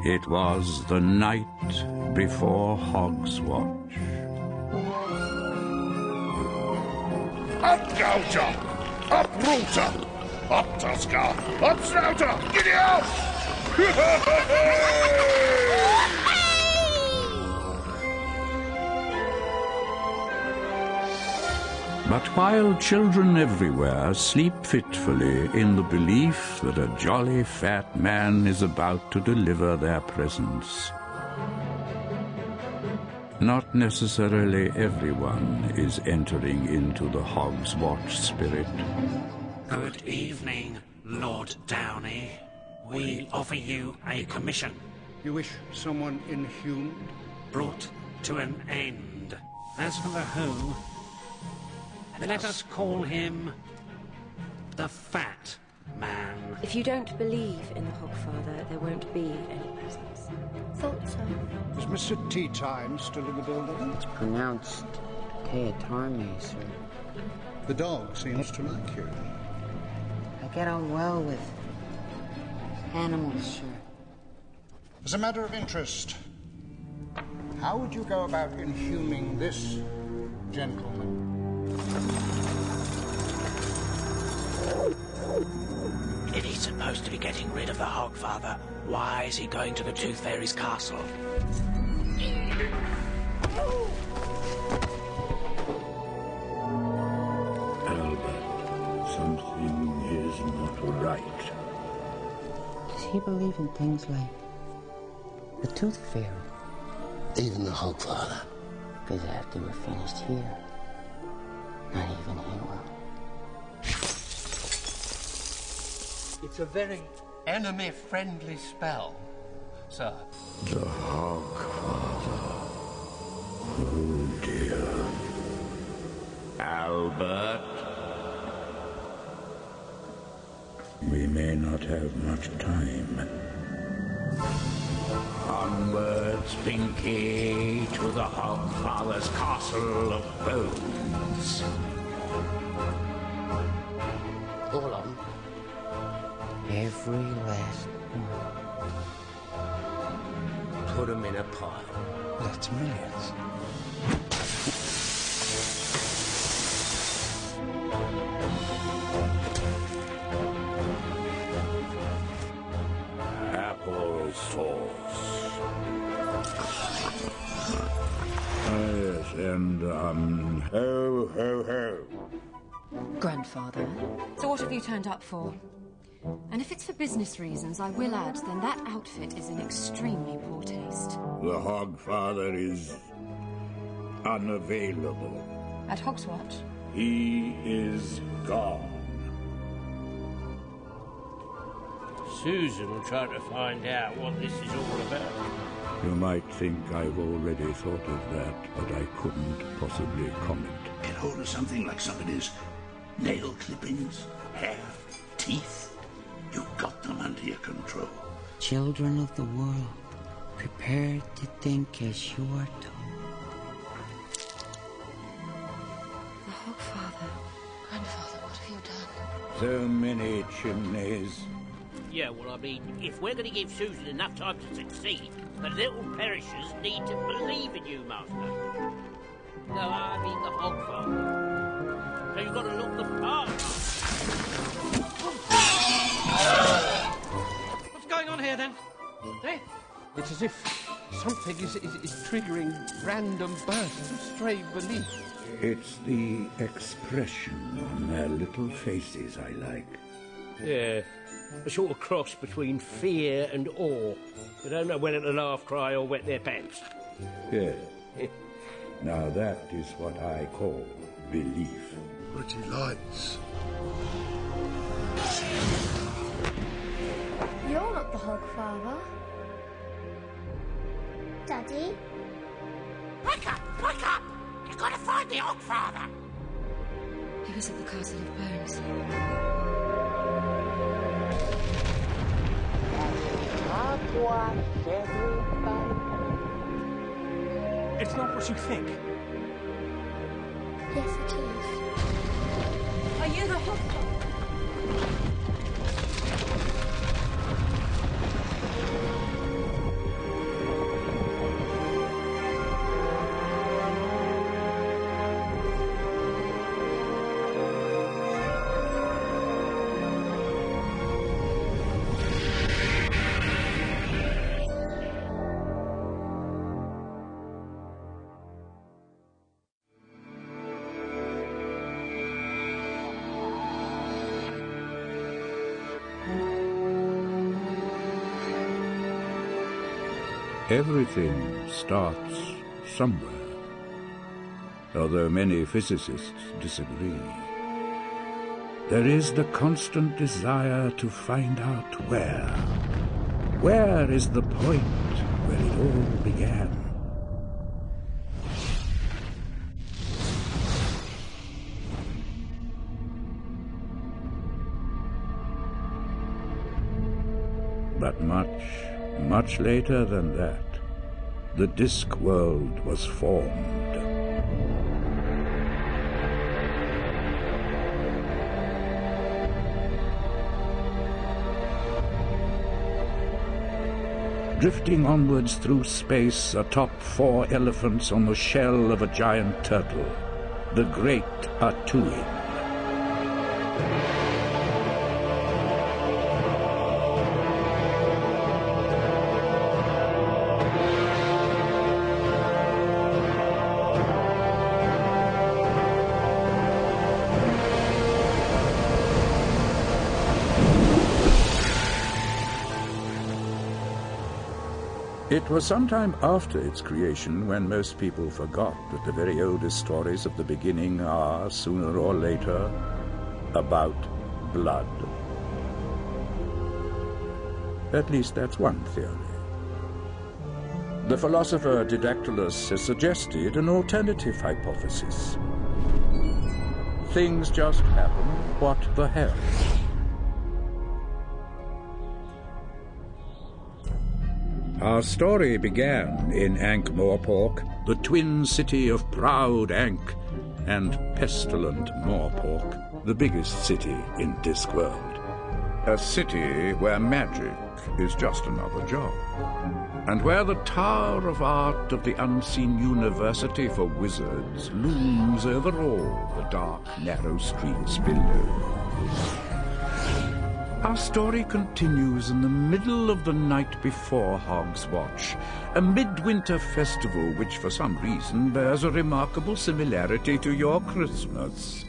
It was the night before Hogswatch. Up-gouger! Up-rooter! Up-tusker! Up-snouter! Giddy up! But while children everywhere sleep fitfully in the belief that a jolly fat man is about to deliver their presents, not necessarily everyone is entering into the Hogswatch spirit. Good evening, Lord Downey. We offer you a commission. You wish someone inhumed? Brought to an end. As for the who, let us call him the Fat Man. If you don't believe in the Hoghfather, there won't be any presents. Thought so. Is Mr. Teatime still in the building? It's pronounced Teatime, sir. The dog seems to like you. I get on well with animals, sir. As a matter of interest, how would you go about inhuming this gentleman? If he's supposed to be getting rid of the Hoghfather, why is he going to the Tooth Fairy's castle? Albert, something is not right. Does he believe in things like the Tooth Fairy? Even the Hoghfather. Because after we're finished here, not even he will. It's a very enemy-friendly spell, sir. The Hoghfather. Oh dear. Albert. We may not have much time. Onwards, Pinky, to the Hogfather's castle of bones. All on. Every last one. Put them in a pile. That's millions. Apple sauce. Yes, and ho, ho, ho. Grandfather. So what have you turned up for? And if it's for business reasons, I will add, then that outfit is in extremely poor taste. The Hogfather is unavailable. At Hogswatch? He is gone. Susan will try to find out what this is all about. You might think I've already thought of that, but I couldn't possibly comment. Get hold of something like somebody's nail clippings, hair, teeth. You got them under your control. Children of the world, prepare to think as you are told. The Hoghfather. Grandfather, what have you done? So many chimneys. Yeah, well, I mean, if we're going to give Susan enough time to succeed, the little perishers need to believe in you, Master. No, I mean the Hogfather. So you've got to look the part. What's going on here, then? Eh? It's as if something is triggering random bursts of stray belief. It's the expression on their little faces I like. Yeah, a sort of cross between fear and awe. They don't know whether to laugh, cry, or wet their pants. Yes. Now that is what I call belief. Pretty lights. You're not the Hoghfather. Daddy? Wake up! Wake up! You've got to find the Hoghfather! He was at the Castle of Bones. It's not what you think. Yes, it is. Are you the Hoghfather? Everything starts somewhere, although many physicists disagree. There is the constant desire to find out where. Where is the point where it all began? But much later than that, the Disc World was formed. Drifting onwards through space atop 4 elephants on the shell of a giant turtle, the Great Atuin. It was sometime after its creation when most people forgot that the very oldest stories of the beginning are, sooner or later, about blood. At least that's one theory. The philosopher Didactylus has suggested an alternative hypothesis. Things just happen. What the hell? Our story began in Ankh-Morpork, the twin city of proud Ankh and pestilent Morpork, the biggest city in Discworld. A city where magic is just another job, and where the Tower of Art of the Unseen University for Wizards looms over all the dark, narrow streets below. Our story continues in the middle of the night before Hog's Watch, a midwinter festival which for some reason bears a remarkable similarity to your Christmas.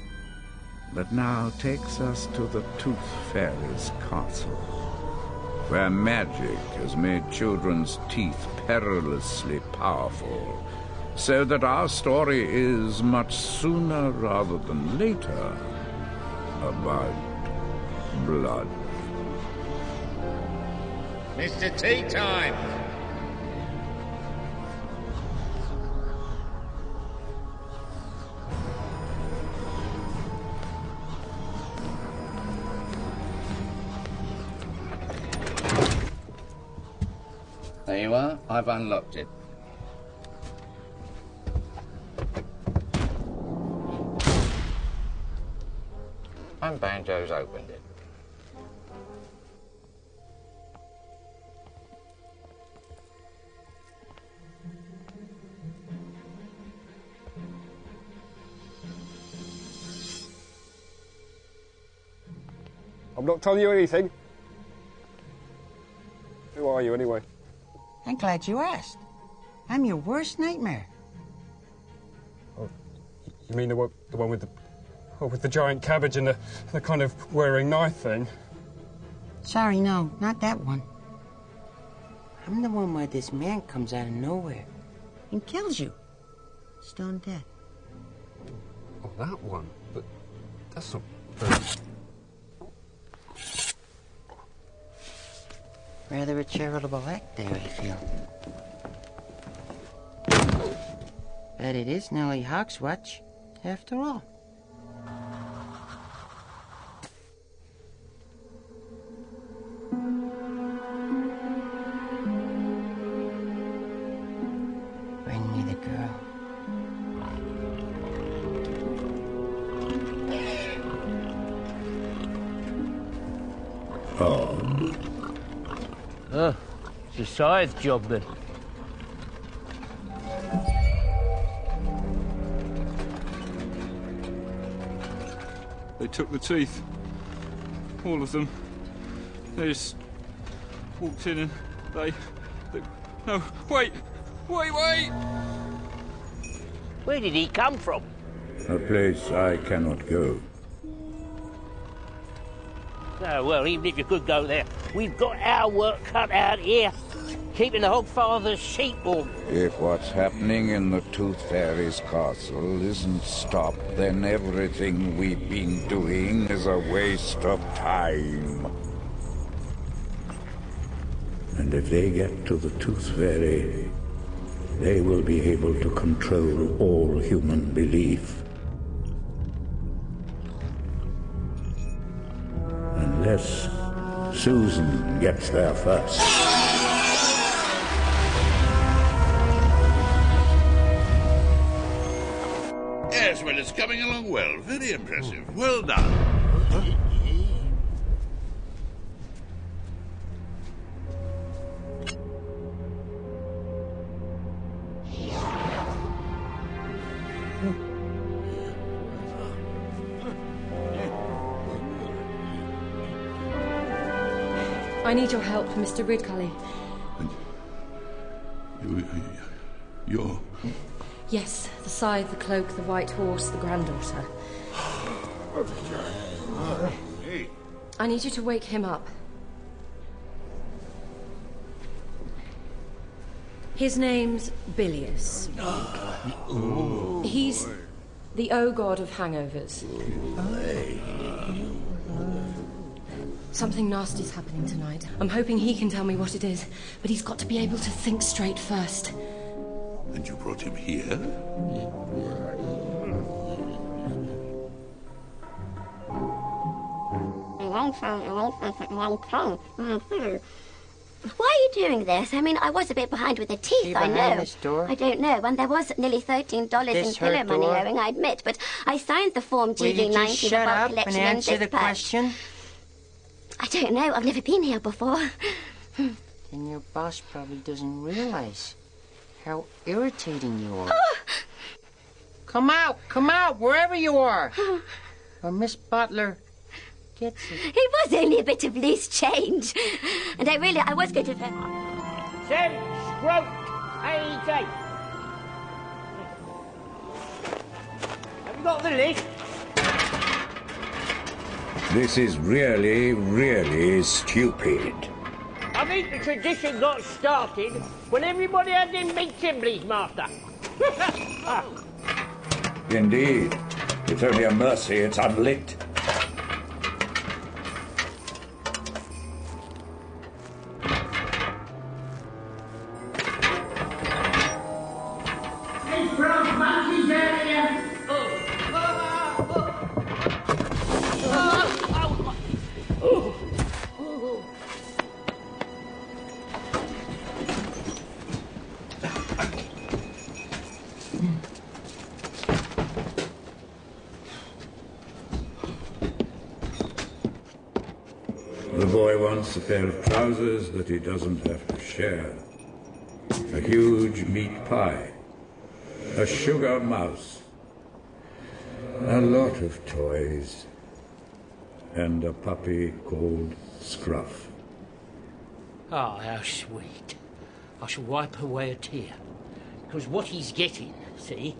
But now takes us to the Tooth Fairy's castle, where magic has made children's teeth perilously powerful, so that our story is, much sooner rather than later, about blood. Mr. Tea Time! There you are. I've unlocked it. And Banjo's opened it. I'm not telling you anything. Who are you, anyway? I'm glad you asked. I'm your worst nightmare. Oh, you mean the one with the giant cabbage and the kind of wearing knife thing? Sorry, no, not that one. I'm the one where this man comes out of nowhere and kills you. Stone dead. Oh, that one? But that's not very... Rather a charitable act there, I feel. But it is nearly Hog's Watch, after all. Bring me the girl. Oh, it's a scythe job then. They took the teeth. All of them. They just walked in and they... No, wait! Where did he come from? A place I cannot go. Oh, well, even if you could go there, we've got our work cut out here, keeping the Hoghfather's sheep warm. If what's happening in the Tooth Fairy's castle isn't stopped, then everything we've been doing is a waste of time. And if they get to the Tooth Fairy, they will be able to control all human belief. Unless Susan gets there first. Yes, well, it's coming along well. Very impressive. Well done. I need your help, Mr. Ridcully. You're... Yes, the scythe, the cloak, the white horse, the granddaughter. Hey. I need you to wake him up. His name's Bilious. He's the O-god of hangovers. Something nasty's happening tonight. I'm hoping he can tell me what it is, but he's got to be able to think straight first. And you brought him here? Why are you doing this? I mean, I was a bit behind with the teeth, I know. This door? I don't know, and there was nearly $13 in pillow money owing, I admit, but I signed the form GD90 about collection and answer the dispatch. question? I don't know, I've never been here before. And your boss probably doesn't realize how irritating you are. Come out, wherever you are. Or Miss Butler gets it. It was only a bit of loose change. And I was going to... Sam, Scroat, AET. Have you got the list? This is really, really stupid. I think the tradition got started when everybody had them big chimblies, Master. Indeed. It's only a mercy it's unlit. The boy wants a pair of trousers that he doesn't have to share. A huge meat pie. A sugar mouse. A lot of toys. And a puppy called Scruff. Oh, how sweet. I shall wipe away a tear. Because what he's getting, see,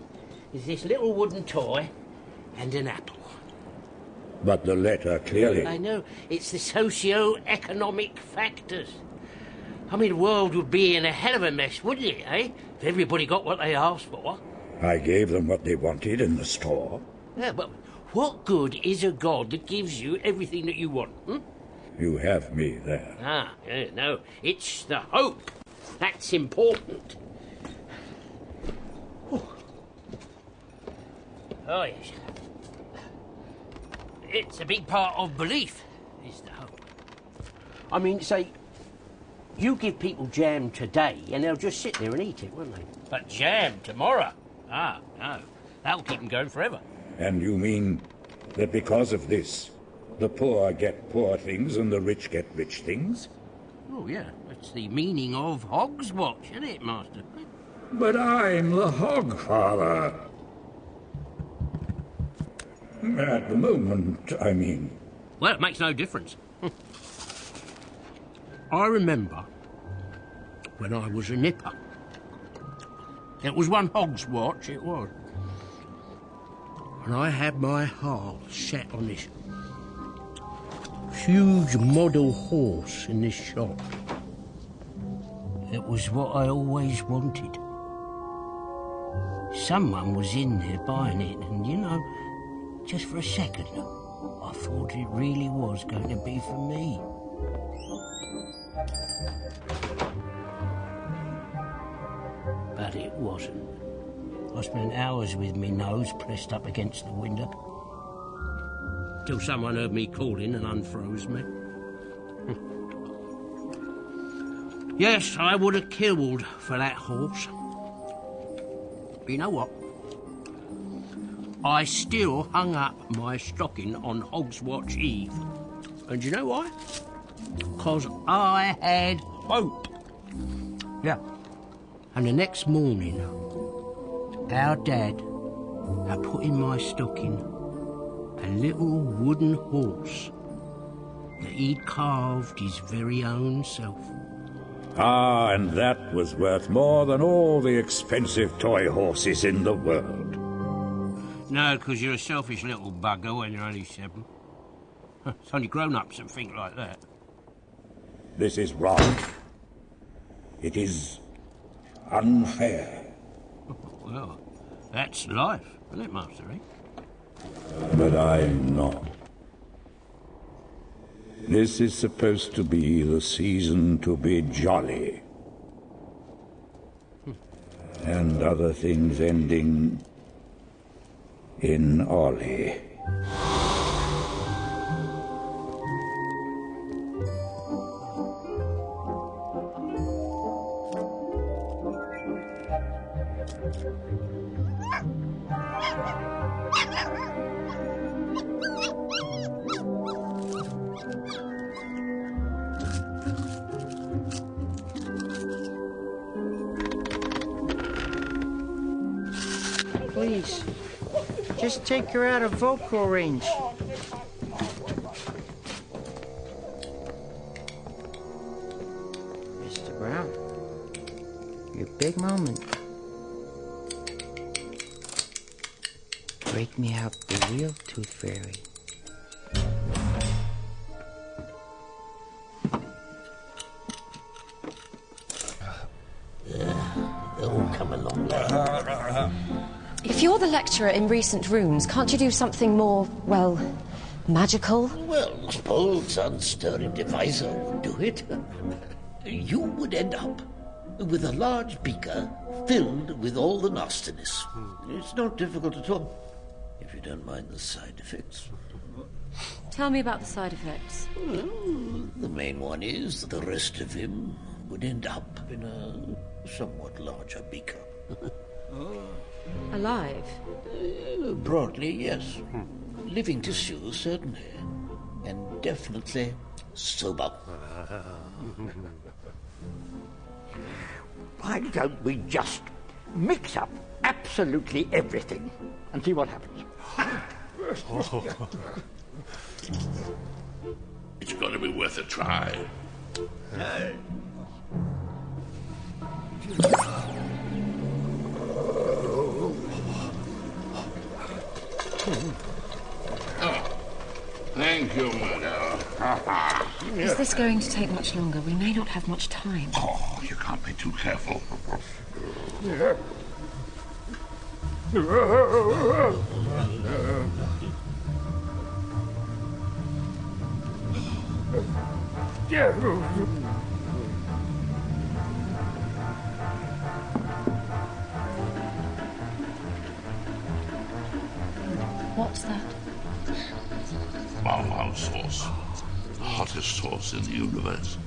is this little wooden toy and an apple. But the letter clearly... I know. It's the socio-economic factors. I mean, the world would be in a hell of a mess, wouldn't it, eh? If everybody got what they asked for. I gave them what they wanted in the store. Yeah, but what good is a god that gives you everything that you want, You have me there. Ah, yeah, no. It's the hope. That's important. Oh, yes. It's a big part of belief, is the hope. I mean, say, you give people jam today and they'll just sit there and eat it, won't they? But jam tomorrow? Ah, no. That'll keep them going forever. And you mean that because of this, the poor get poor things and the rich get rich things? Oh, yeah. That's the meaning of Hog's Watch, isn't it, Master? But I'm the Hoghfather. At the moment, I mean. Well, it makes no difference. I remember when I was a nipper. It was one Hog's Watch, it was. And I had my heart set on this huge model horse in this shop. It was what I always wanted. Someone was in there buying it, and you know, just for a second, I thought it really was going to be for me. But it wasn't. I spent hours with me nose pressed up against the window, till someone heard me calling and unfroze me. Yes, I would have killed for that horse. But you know what? I still hung up my stocking on Hogswatch Eve. And you know why? Because I had hope. Yeah. And the next morning, our dad had put in my stocking a little wooden horse that he'd carved his very own self. Ah, and that was worth more than all the expensive toy horses in the world. No, because you're a selfish little bugger when you're only 7. It's only grown-ups that think like that. This is wrong. It is unfair. Well, that's life, isn't it, Master, eh? But I'm not. This is supposed to be the season to be jolly. And other things ending in Ollie. Please, just take her out of vocal range. Mr. Brown, your big moment. Break me out the real Tooth Fairy. Oh, come along, lad. If you're the lecturer in recent runes, can't you do something more, well, magical? Well, I suppose unstirring devisor would do it. You would end up with a large beaker filled with all the nastiness. It's not difficult at all, if you don't mind the side effects. Tell me about the side effects. Well, the main one is that the rest of him would end up in a somewhat larger beaker. Alive? Broadly, yes. Living tissue, certainly. And definitely sober. Why don't we just mix up absolutely everything and see what happens? It's got to be worth a try. Oh, thank you, Mother. Is this going to take much longer? We may not have much time. Oh, you can't be too careful. What's that? Farmhouse horse. The hottest horse in the universe.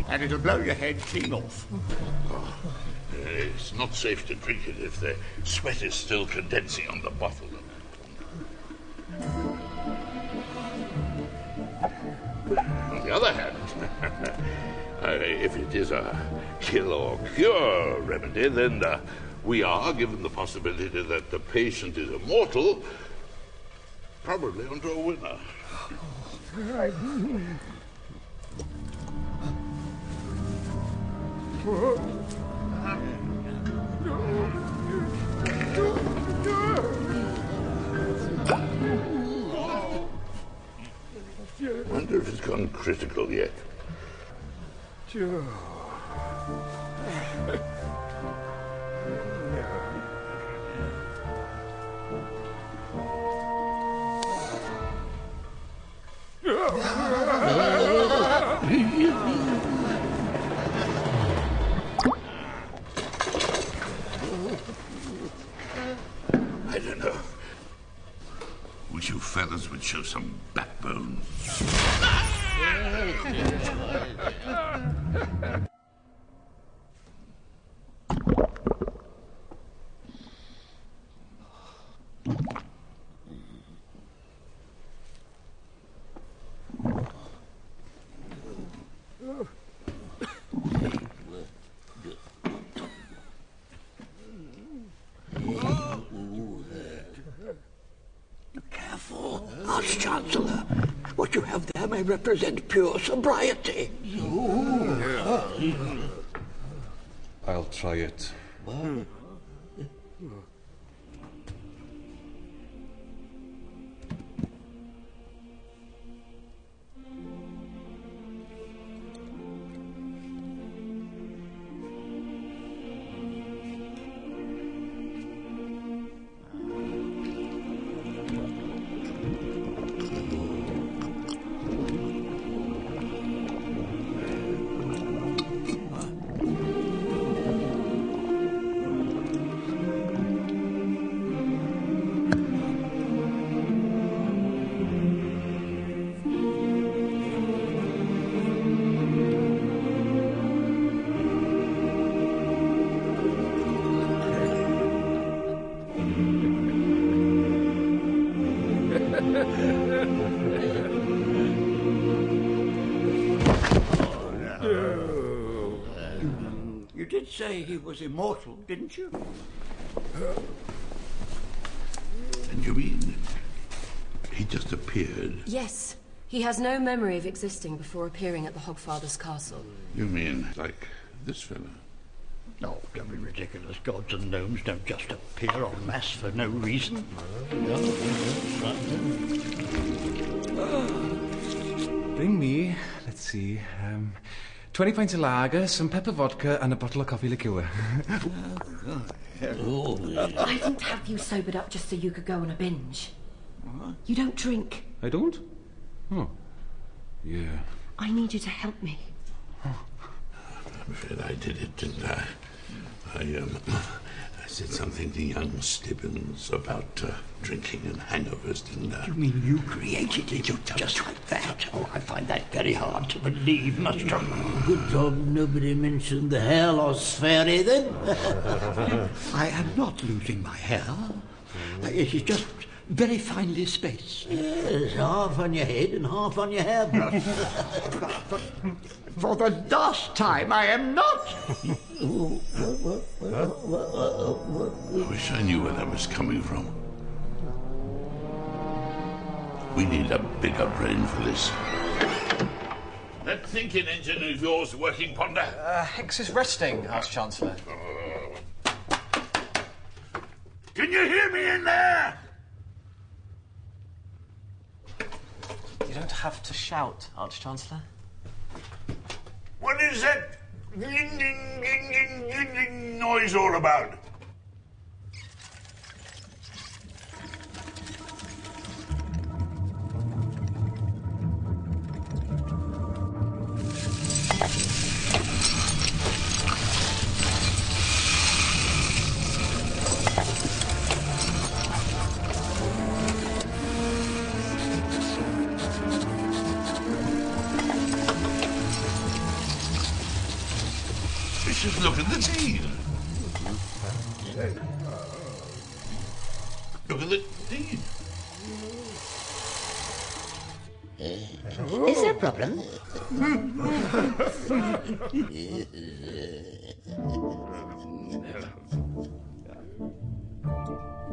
And it'll blow your head clean off. It's not safe to drink it if the sweat is still condensing on the bottle. On the other hand, if it is a kill or cure remedy, then we are given the possibility that the patient is immortal, probably onto a winner. And wonder if it's gone critical yet. Joe. I don't know. Wish you fellas would show some backbone. Careful, Arch-Chancellor. What you have there may represent pure sobriety. I'll try it. You did say he was immortal, didn't you? And you mean he just appeared? Yes. He has no memory of existing before appearing at the Hogfather's castle. You mean like this fella? Oh, don't be ridiculous. Gods and gnomes don't just appear en masse for no reason. Bring me, let's see, 20 pints of lager, some pepper vodka, and a bottle of coffee liqueur. I didn't have you sobered up just so you could go on a binge. You don't drink. I don't? Oh. Yeah. I need you to help me. I'm afraid I did it, didn't I? I said something to young Stibbins about drinking and hangovers, didn't I? You mean you created it just like that? Oh, I find that very hard to believe, Master. Good job nobody mentioned the hair loss fairy, then. I am not losing my hair. It is just very finely spaced. Yes, half on your head and half on your hairbrush. For the last time, I am not. I wish I knew where that was coming from. We need a bigger brain for this. That thinking engine of yours working, Ponder? Hex is resting, Arch-Chancellor. Can you hear me in there? You don't have to shout, Arch-Chancellor. What is that noise all about? Just look at the deed. Look at the deed. Is there a problem?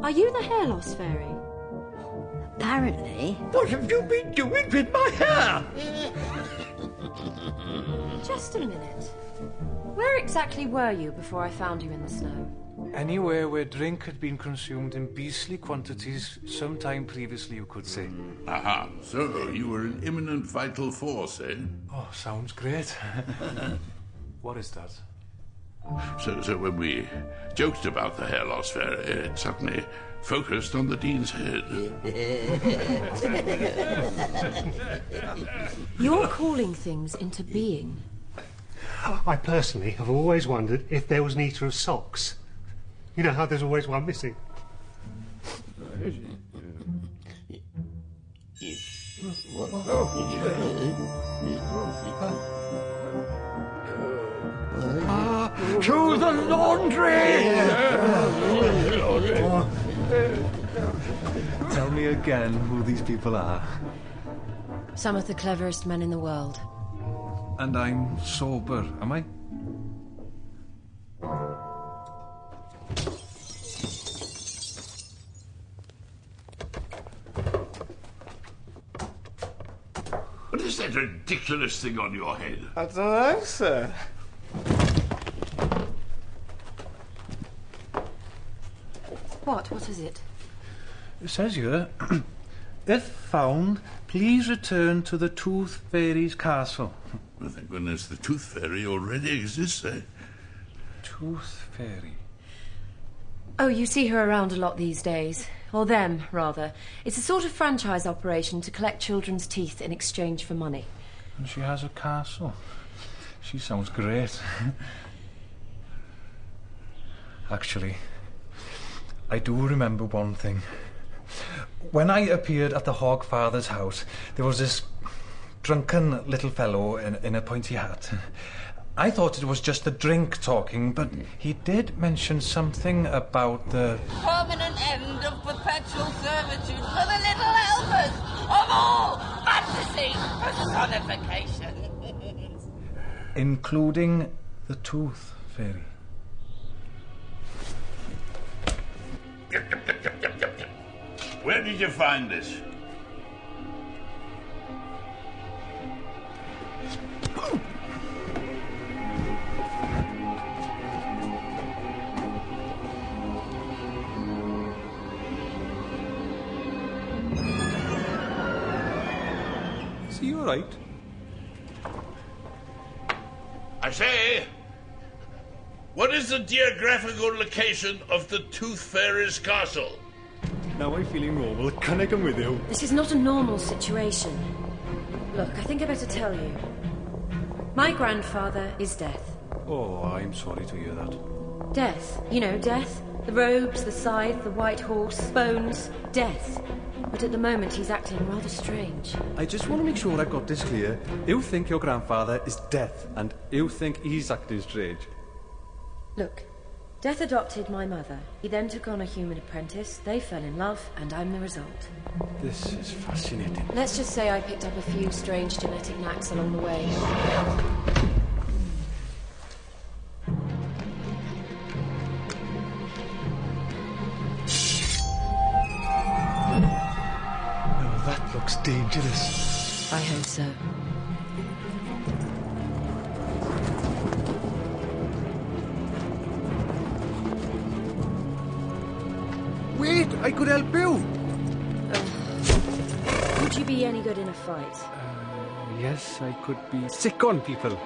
Are you the hair loss fairy? Apparently. What have you been doing with my hair? Just a minute. Where exactly were you before I found you in the snow? Anywhere where drink had been consumed in beastly quantities sometime previously, you could say. Aha, so you were an imminent vital force, eh? Oh, sounds great. What is that? So when we joked about the hair loss fair, it suddenly focused on the Dean's head. You're calling things into being. I personally have always wondered if there was an eater of socks. You know how there's always one missing? To the laundry! Tell me again who these people are. Some of the cleverest men in the world. And I'm sober, am I? What is that ridiculous thing on your head? I don't know, sir. What is it? It says here, if found, please return to the Tooth Fairy's castle. Well, thank goodness the Tooth Fairy already exists, eh? Tooth Fairy? Oh, you see her around a lot these days. Or them, rather. It's a sort of franchise operation to collect children's teeth in exchange for money. And she has a castle. She sounds great. Actually, I do remember one thing. When I appeared at the Hoghfather's house, there was this drunken little fellow in a pointy hat. I thought it was just the drink talking, but he did mention something about the permanent end of perpetual servitude for the little helpers of all fantasy personification. including the Tooth Fairy. Where did you find this? Is he all right? I say, what is the geographical location of the Tooth Fairy's castle? Now I'm feeling normal. Can I come with you? This is not a normal situation. Look, I think I better tell you. My grandfather is Death. Oh, I'm sorry to hear that. Death. You know, Death. The robes, the scythe, the white horse, bones. Death. But at the moment he's acting rather strange. I just want to make sure I've got this clear. You think your grandfather is Death, and you think he's acting strange. Look, Death adopted my mother. He then took on a human apprentice. They fell in love, and I'm the result. This is fascinating. Let's just say I picked up a few strange genetic knacks along the way. Oh, that looks dangerous. I hope so. Wait, I could help you. Would you be any good in a fight? Yes, I could be sick on people.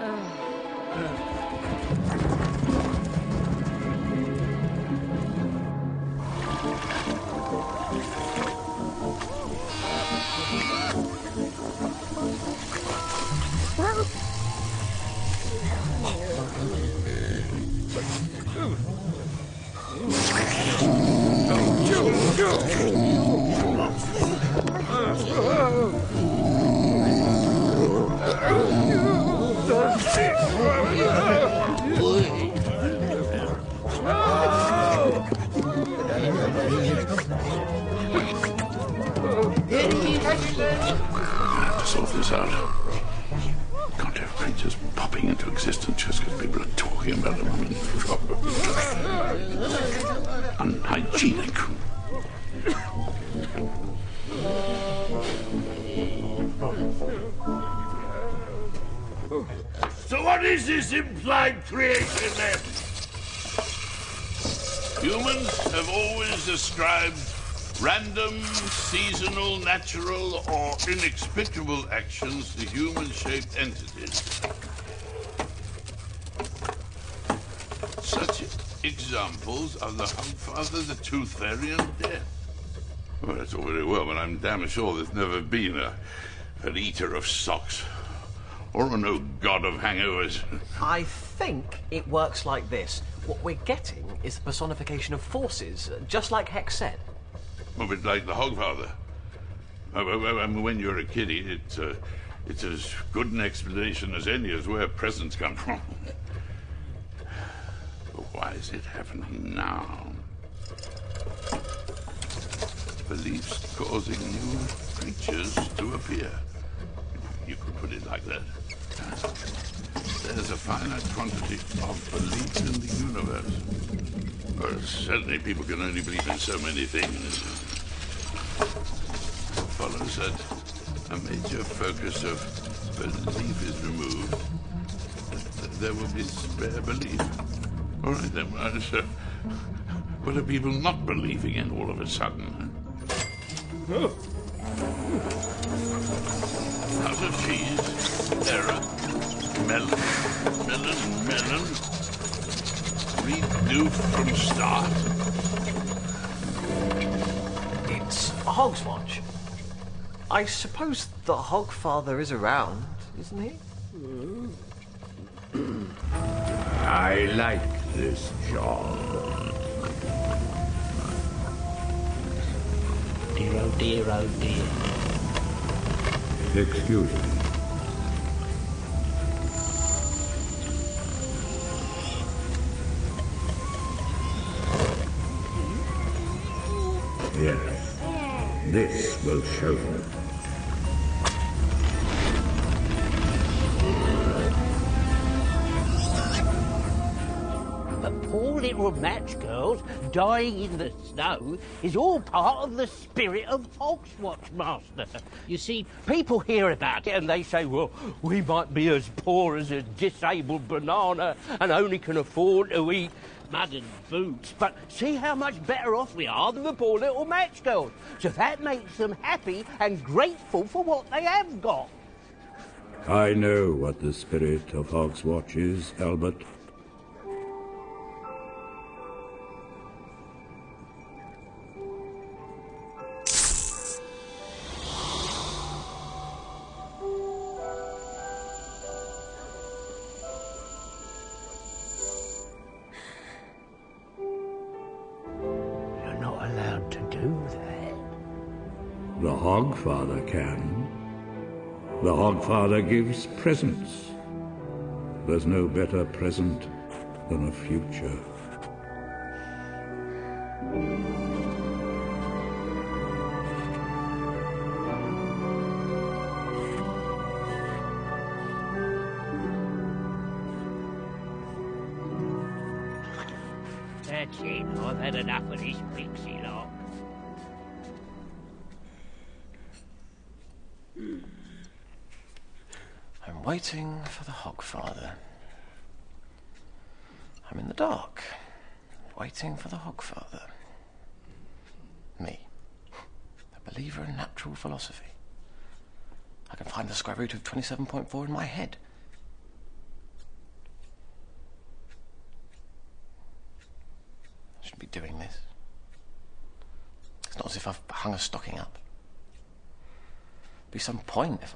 To sort this out. Can't have creatures popping into existence just because people are talking about them. Unhygienic. So what is this implied creation then? Humans have always ascribed random, seasonal, natural, or inexplicable actions to human-shaped entities. Such examples are the Hoghfather, the Tooth Fairy, and Death. Well, that's all very well, but I'm damn sure there's never been an eater of socks. Or no god of hangovers. I think it works like this. What we're getting is the personification of forces, just like Hex said. A bit like the Hoghfather. I mean, when you're a kiddie, it's as good an explanation as any as where presents come from. But why is it happening now? Beliefs causing new creatures to appear. You could put it like that. There's a finite quantity of belief in the universe. Well, certainly people can only believe in so many things. It follows that a major focus of belief is removed. There will be spare belief. All right, then. So, what are people not believing in all of a sudden? Oh. House of cheese, error, melon. Redo from start. It's a Hog's Watch. I suppose the Hoghfather is around, isn't he? I like this job. Dear, oh dear, oh dear. Excuse me. Yes, this will show them. The poor little match girls dying in the snow is all part of the spirit of Hogswatch, Master. You see, people hear about it and they say, well, we might be as poor as a disabled banana and only can afford to eat mud and boots, but see how much better off we are than the poor little match girls. So that makes them happy and grateful for what they have got. I know what the spirit of Hogswatch is, Albert. The Hoghfather can. The Hoghfather gives presents. There's no better present than a future. That's it. I've had enough of this pixie lot. I'm waiting for the Hoghfather. I'm in the dark, waiting for the Hoghfather. Me, a believer in natural philosophy. I can find the square root of 27.4 in my head. I shouldn't be doing this. It's not as if I've hung a stocking up. There'd be some point if...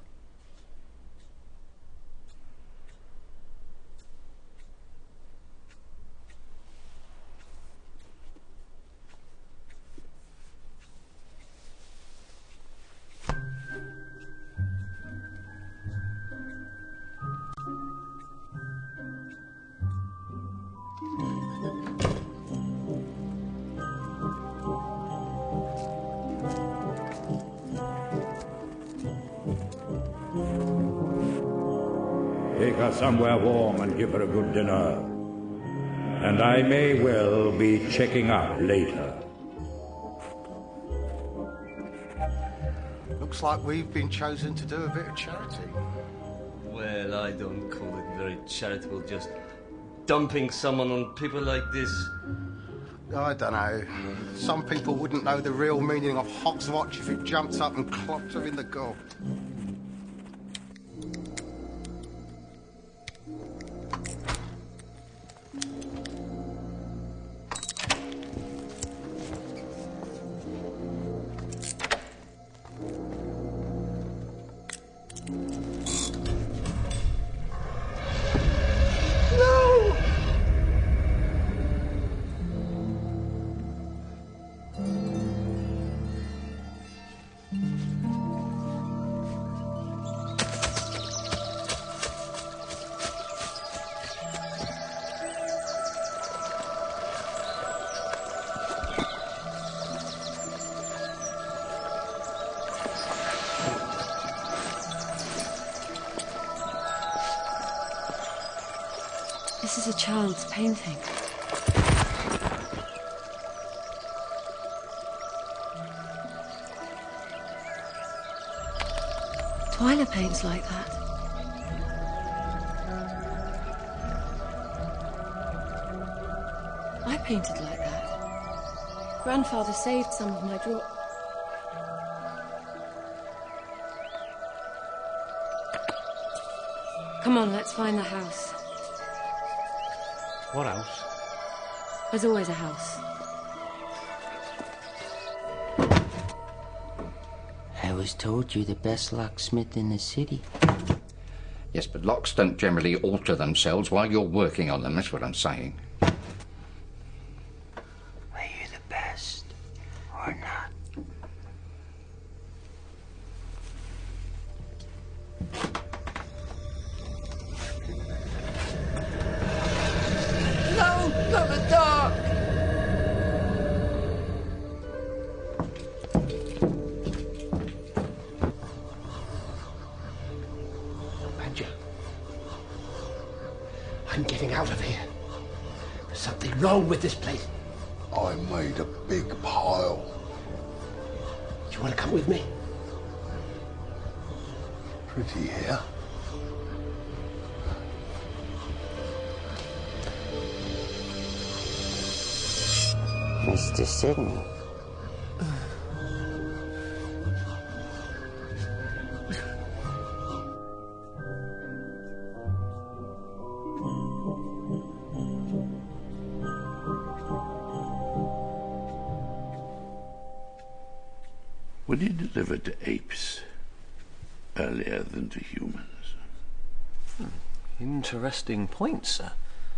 Take her somewhere warm and give her a good dinner. And I may well be checking up later. Looks like we've been chosen to do a bit of charity. Well, I don't call it very charitable, just dumping someone on people like this. I don't know. Some people wouldn't know the real meaning of Hogswatch if it jumps up and clops them in the gob. This is a child's painting. Twyla paints like that. I painted like that. Grandfather saved some of my draw. Come on, let's find the house. What house? There's always a house. I was told you're the best locksmith in the city. Yes, but locks don't generally alter themselves while you're working on them, that's what I'm saying. Are you the best or not? No, not the dark! Banjo. I'm getting out of here. There's something wrong with this place. I made a big pile. Do you want to come with me? Pretty here. Mr. Sidney. Would you deliver to apes earlier than to humans? Interesting point, sir.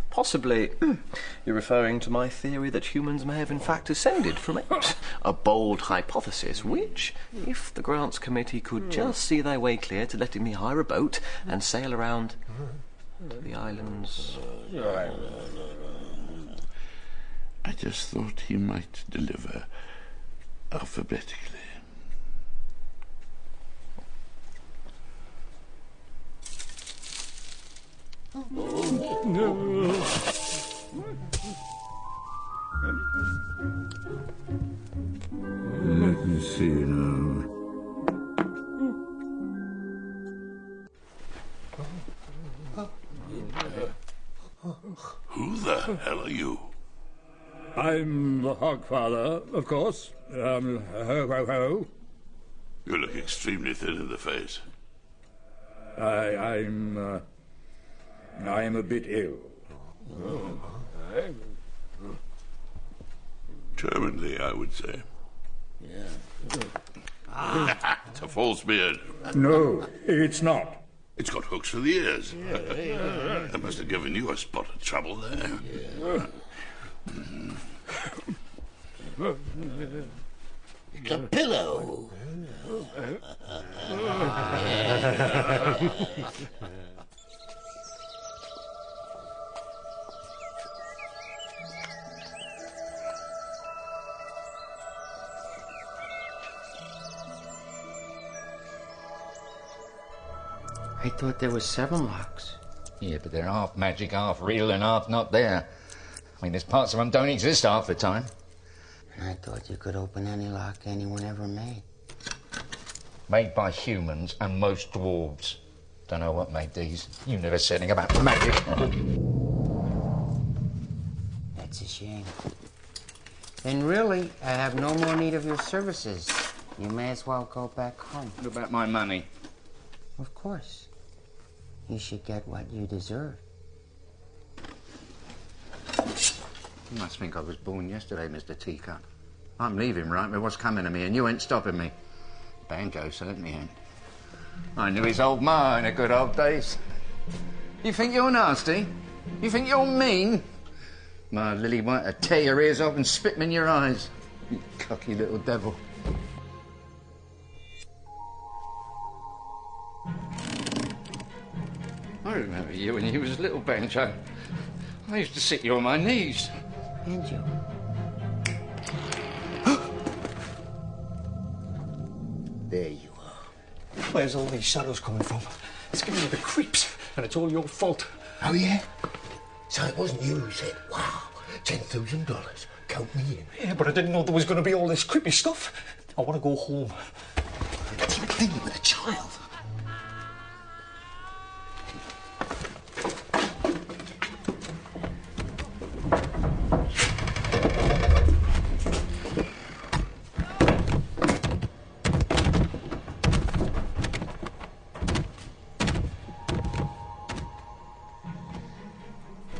Possibly you're referring to my theory that humans may have in fact descended from apes. A bold hypothesis which, if the Grants Committee could just see their way clear to letting me hire a boat and sail around to the islands... I just thought he might deliver alphabetically. No. Let me see now. Who the hell are you? I'm the Hoghfather, of course. Ho, ho, ho. You look extremely thin in the face. I'm a bit ill. Germanly, I would say. Yeah. It's a false beard. No, it's not. It's got hooks for the ears. That must have given you a spot of trouble there. It's a pillow. I thought there were 7 locks. Yeah, but they're half magic, half real, and half not there. I mean, there's parts of them don't exist half the time. And I thought you could open any lock anyone ever made. Made by humans and most dwarves. Don't know what made these. You never said anything about magic. That's a shame. Then really, I have no more need of your services. You may as well go back home. What about my money? Of course. You should get what you deserve. You must think I was born yesterday, Mr. Teacup. I'm leaving right with what's coming to me, and you ain't stopping me. Banjo certainly ain't. I knew his old ma in the good old days. You think you're nasty? You think you're mean? My Lily might have tear your ears off and spit 'em in your eyes. You cocky little devil. I remember you when you was little, Banjo. I used to sit you on my knees. Banjo. There you are. Where's all these shadows coming from? It's giving me the creeps, and it's all your fault. Oh, yeah? So it wasn't you who said, wow, $10,000, count me in. Yeah, but I didn't know there was going to be all this creepy stuff. I want to go home. That's the thing with a child.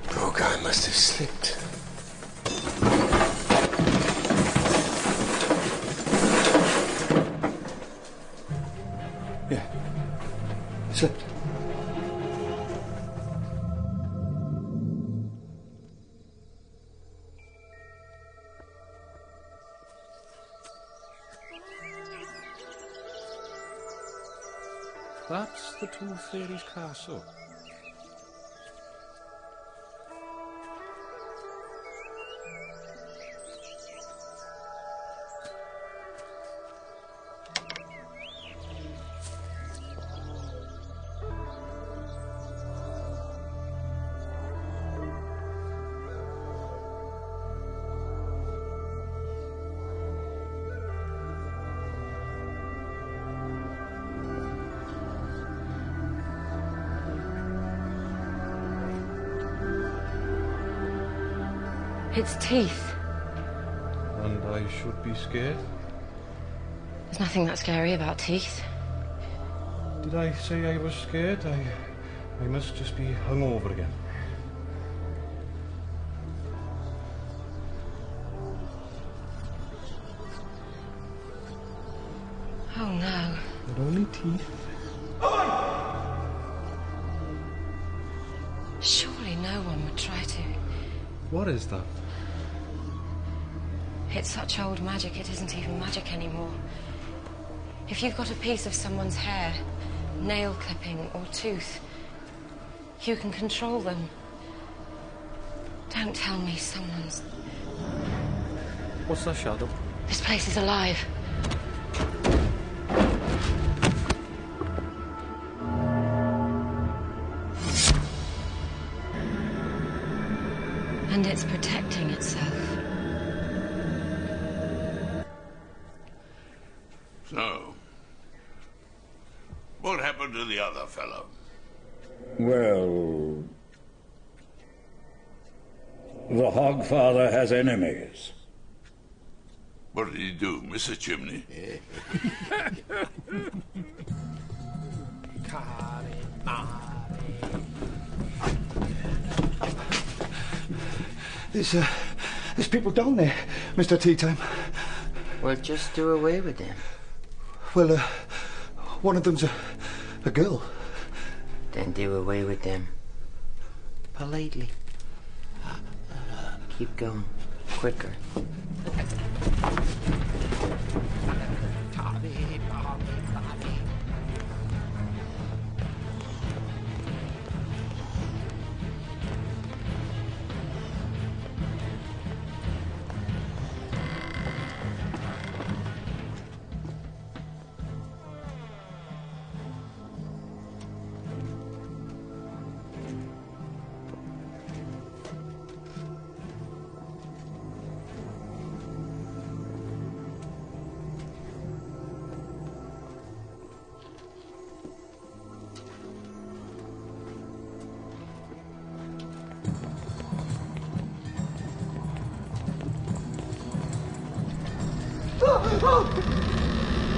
Poor guy must have slipped. Yeah. Slipped. That's the Tooth Fairy's castle. Its teeth. And I should be scared? There's nothing that scary about teeth. Did I say I was scared? I must just be hungover again. Oh no. But only teeth. Surely no one would try to. What is that? It's such old magic, it isn't even magic anymore. If you've got a piece of someone's hair, nail clipping or tooth, you can control them. Don't tell me someone's... What's that, Shadow? This place is alive. And it's protecting itself. So, what happened to the other fellow? Well, the Hoghfather has enemies. What did he do, miss a chimney? There's people down there, Mr. Teatime. Well, just do away with them. Well, one of them's a girl. Then do away with them. Politely. Keep going. Quicker.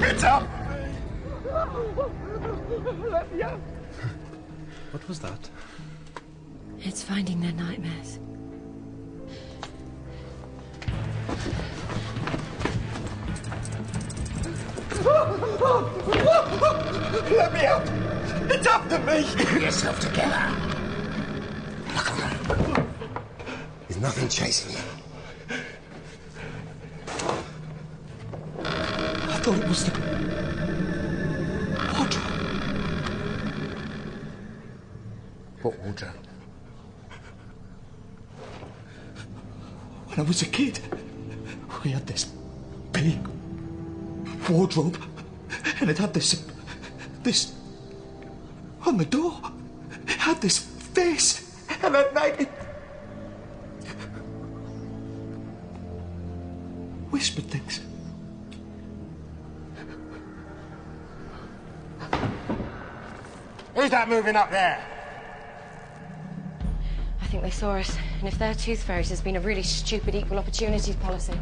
It's up! Let me out! What was that? It's finding their nightmares. Let me out! It's after me! Get yourself together. Look around. There's nothing chasing you. I thought it was the wardrobe. What wardrobe? When I was a kid, we had this big wardrobe, and it had this on the door. It had this face, and at night it whispered things. Who's that moving up there? I think they saw us, and if they're tooth fairies, there's been a really stupid equal opportunities policy.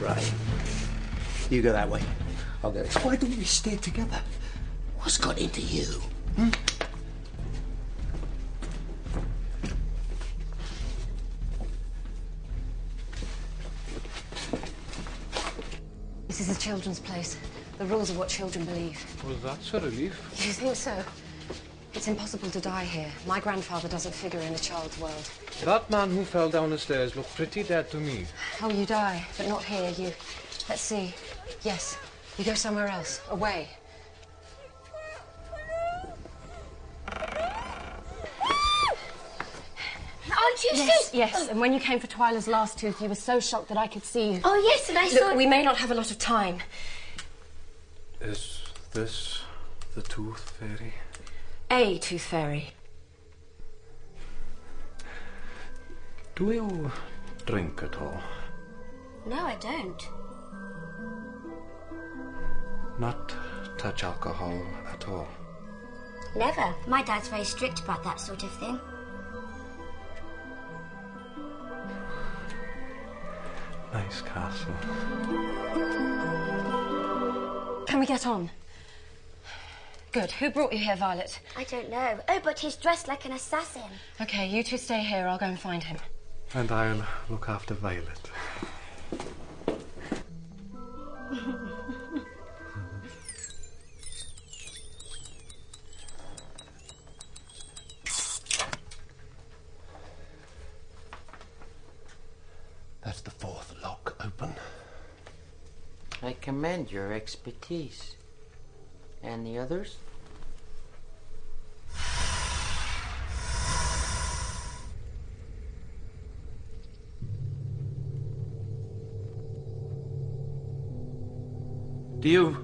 Right. You go that way. I'll go this way. Why don't we stay together? What's got into you? This is a children's place. The rules are what children believe. Well, that's a relief. You think so? It's impossible to die here. My grandfather doesn't figure in a child's world. That man who fell down the stairs looked pretty dead to me. Oh, you die, but not here. You... Let's see. Yes, you go somewhere else. Away. Aren't you Yes, and when you came for Twyla's last tooth, you were so shocked that I could see you. Oh, yes, and I saw... Look, we may not have a lot of time. Is this the tooth fairy? A tooth fairy. Do you drink at all? No, I don't. Not touch alcohol at all? Never. My dad's very strict about that sort of thing. Nice castle. Can we get on? Good. Who brought you here, Violet? I don't know. Oh, but he's dressed like an assassin. Okay, you two stay here. I'll go and find him. And I'll look after Violet. That's the fourth lock open. I commend your expertise. And the others? Do you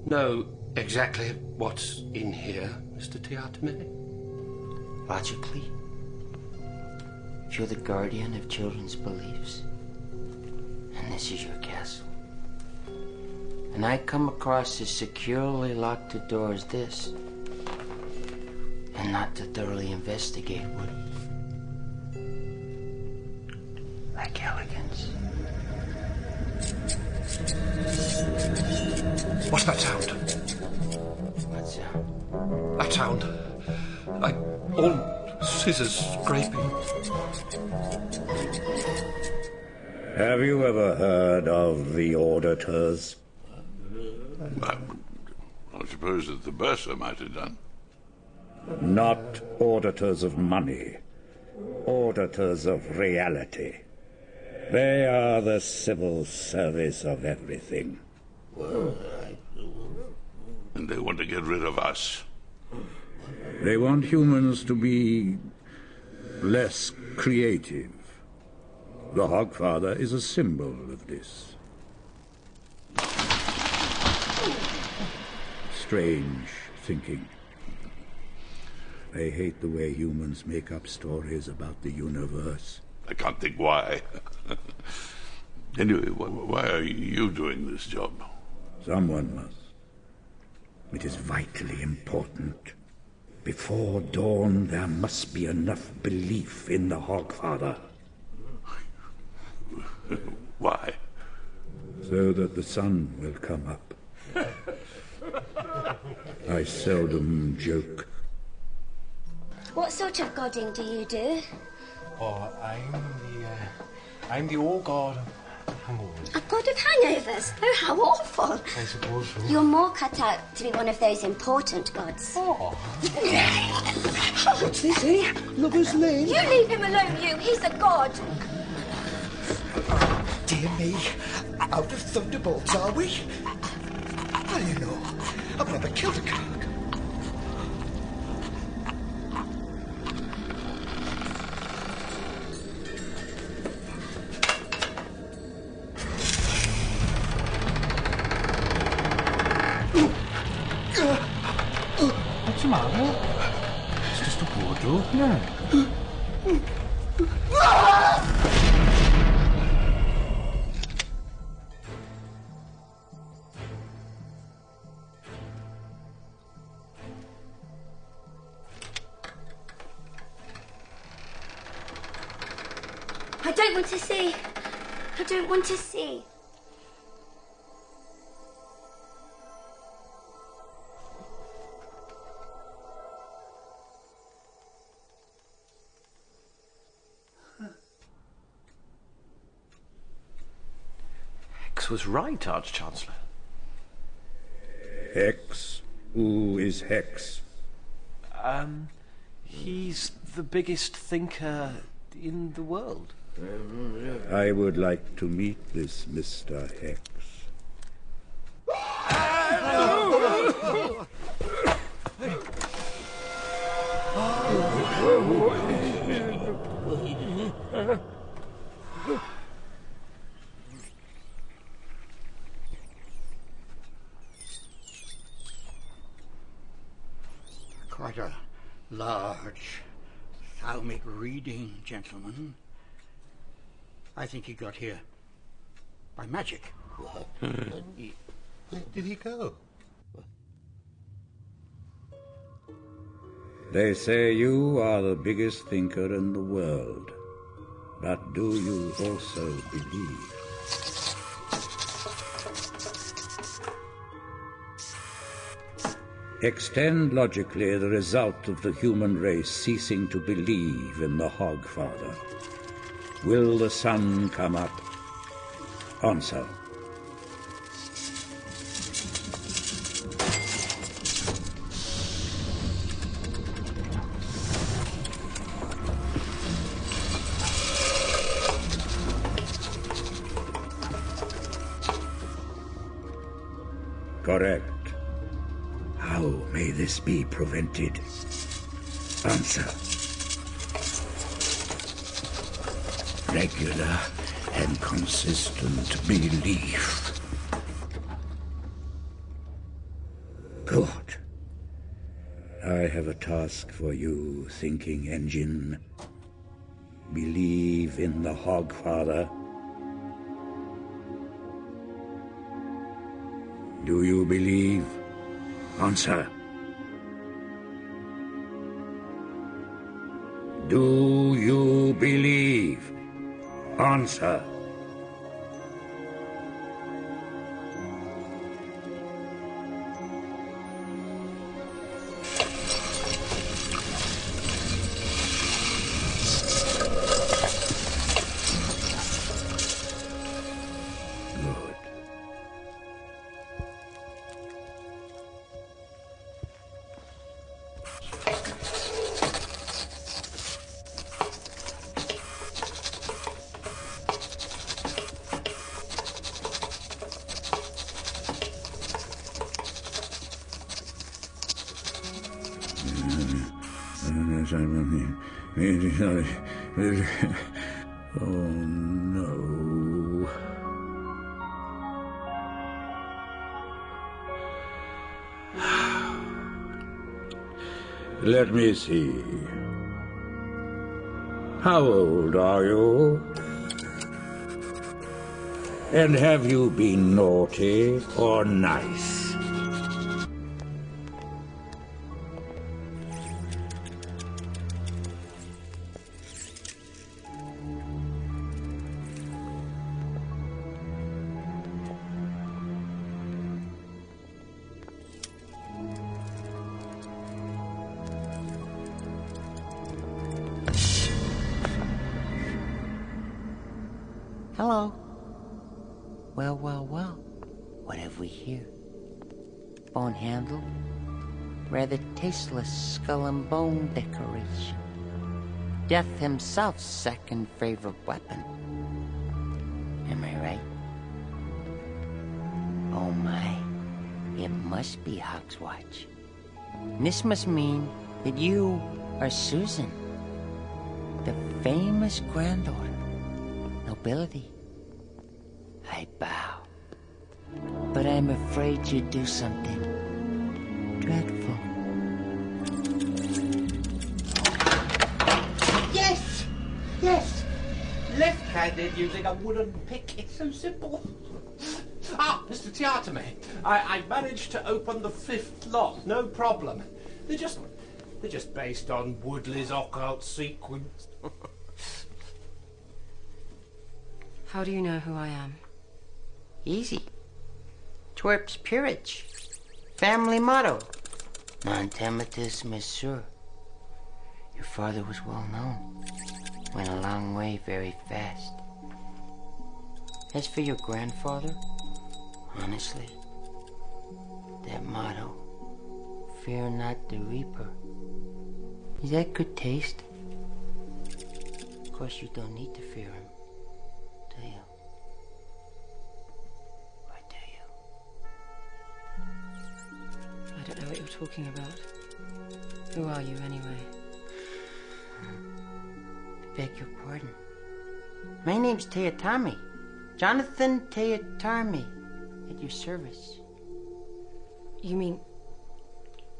know exactly what's in here, Mr. Tiatime? Logically, if you're the guardian of children's beliefs, and this is your castle, and I come across as securely locked a door as this, and not to thoroughly investigate what like elegance. What's that sound? What sound? That sound. Like all scissors scraping. Have you ever heard of the auditors? I suppose that the bursar might have done. Not auditors of money. Auditors of reality. They are the civil service of everything. And they want to get rid of us. They want humans to be less creative. The Hoghfather is a symbol of this. strange thinking. I hate the way humans make up stories about the universe. I can't think why. Anyway, why are you doing this job? Someone must. It is vitally important. Before dawn, there must be enough belief in the Hoghfather. Why? So that the sun will come up. I seldom joke. What sort of godding do you do? Oh, I'm the old god of hangovers. A god of hangovers? Oh, how awful. I suppose so. You're more cut out to be one of those important gods. Oh. What's this, eh? Lover's Lane? You leave him alone, you. He's a god. Dear me. Out of thunderbolts, are we? Well, you know, I've never killed a cock. What's the matter? It's just a wardrobe, yeah. I don't want to see. I don't want to see. Hex was right, Arch-Chancellor. Hex? Who is Hex? He's the biggest thinker in the world. I would like to meet this Mr. Hex. Quite a large, thalamic reading, gentlemen. I think he got here by magic. Did he go? They say you are the biggest thinker in the world. But do you also believe? Extend logically the result of the human race ceasing to believe in the Hoghfather. Will the sun come up? Answer. Correct. How may this be prevented? Answer. Regular and consistent belief. Good. I have a task for you, thinking engine. Believe in the Hoghfather. Do you believe? Answer. Do you believe? Answer. Oh no. Let me see. How old are you? And have you been naughty or nice? Hello. Well, well, well. What have we here? Bone handle? Rather tasteless skull and bone decoration. Death himself's second favorite weapon. Am I right? Oh my. It must be Hogswatch. And this must mean that you are Susan, the famous granddaughter. Nobility. I bow. But I'm afraid you'd do something dreadful. Yes! Yes! Left-handed using a wooden pick. It's so simple. Ah, Mr. Tiatame, I managed to open the 5th lock, no problem. They're just based on Woodley's occult sequence. How do you know who I am? Easy. Twerp's peerage. Family motto. Non temitus messur. Your father was well known. Went a long way very fast. As for your grandfather, honestly, that motto, fear not the reaper, is that good taste? Of course you don't need to fear him, do you? Or do you? I don't know what you're talking about. Who are you, anyway? I beg your pardon. My name's Teotami. Jonathan Teotami. At your service. You mean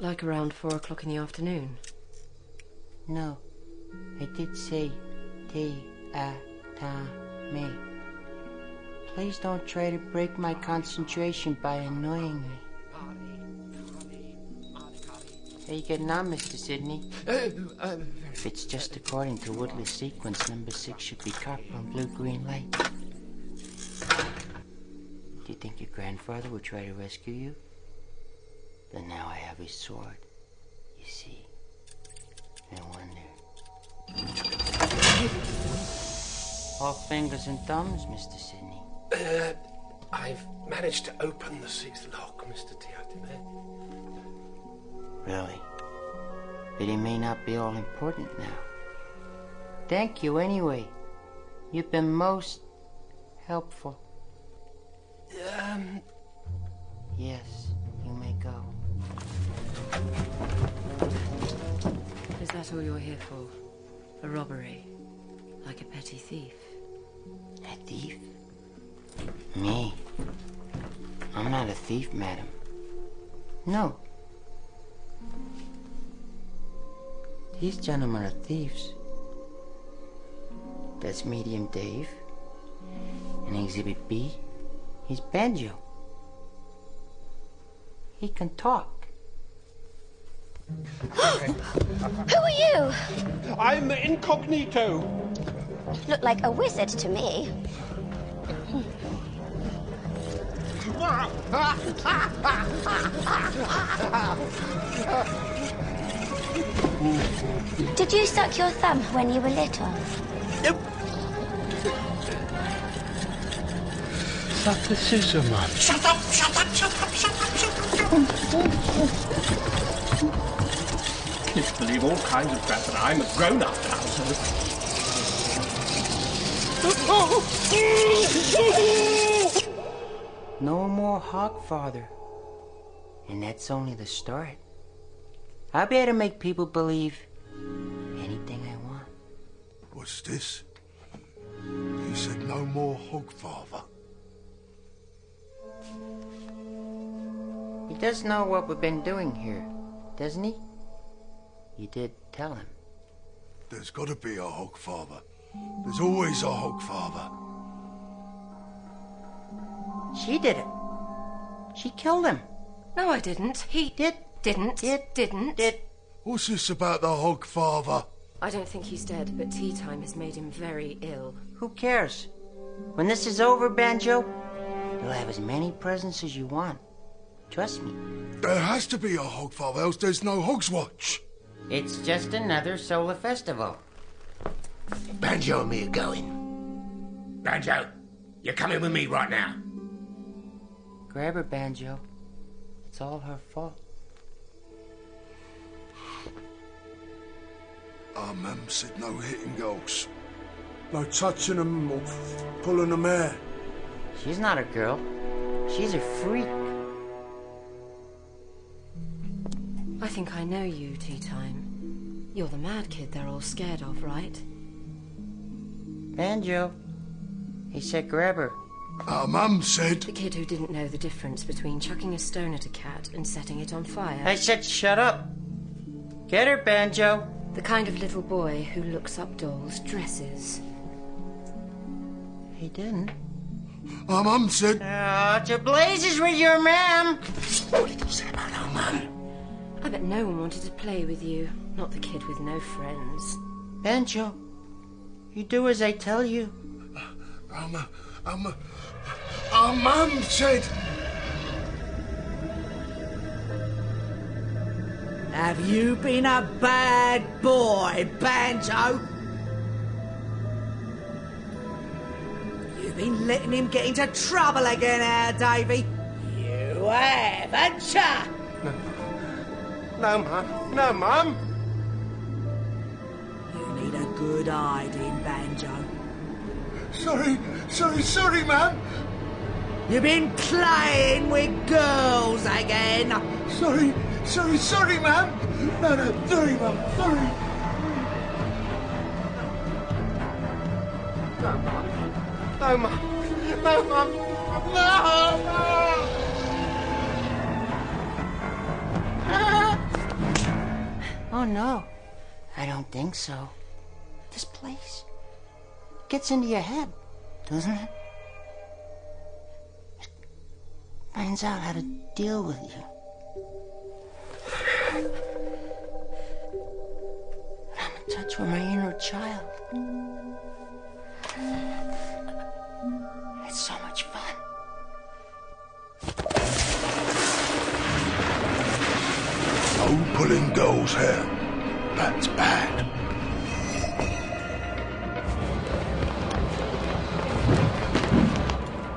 like around 4 o'clock in the afternoon? No. I did say Teotami. Please don't try to break my concentration by annoying me. How you getting on, Mr. Sidney? If it's just according to Woodley's sequence, number 6 should be copper and blue-green light. Do you think your grandfather would try to rescue you? But now I have his sword, you see. No wonder. All fingers and thumbs, Mr. Sidney. I've managed to open the 6th lock, Mr. Tiatame. Really? But it may not be all important now. Thank you anyway. You've been most helpful. Yes, you may go. Is that all you're here for? A robbery? Like a petty thief? A thief? Me? I'm not a thief, madam. No. These gentlemen are thieves. That's Medium Dave. And Exhibit B, he's Banjo. He can talk. Who are you? I'm incognito. Look like a wizard to me. Did you suck your thumb when you were little? Nope. Suck the scissor, man. Shut up, shut up, shut up, shut up, shut up. Kids believe all kinds of crap, and I'm a grown-up now, so... No more Hoghfather. And that's only the start. I'll be able to make people believe anything I want. What's this? You said no more Hoghfather. He does know what we've been doing here, doesn't he? You did tell him. There's got to be a Hoghfather. There's always a Hoghfather. She did it. She killed him. No, I didn't. He didn't. What's this about the Hoghfather? I don't think he's dead, but tea time has made him very ill. Who cares? When this is over, Banjo, you'll have as many presents as you want. Trust me. There has to be a Hoghfather, else there's no Hogswatch. It's just another solar festival. Banjo and me are going. Banjo, you're coming with me right now. Grab her, Banjo. It's all her fault. Our mum said no hitting girls. No touching them or pulling them hair. She's not a girl. She's a freak. I think I know you, Tea Time. You're the mad kid they're all scared of, right? Banjo. He said grab her. Our mum said... The kid who didn't know the difference between chucking a stone at a cat and setting it on fire. I said shut up. Get her, Banjo. The kind of little boy who looks up dolls' dresses. He didn't. Our mum said... to blazes with your ma'am. What did you say about our mum? I bet no one wanted to play with you. Not the kid with no friends. Banjo, you do as I tell you. Our mum said... Have you been a bad boy, Banjo? You've been letting him get into trouble again, Davy. You have, haven't you? No, Mum. No, Mum. You need a good hiding, Banjo. Sorry, Mum. You've been playing with girls again. Sorry, Mum. No, sorry, Mum, sorry. No, Mum. No, Mum. No, Mum. No! Oh, no. I don't think so. This place gets into your head, doesn't it? It finds out how to deal with you. I'm in touch with my inner child. It's so much fun. No pulling girls' hair. That's bad.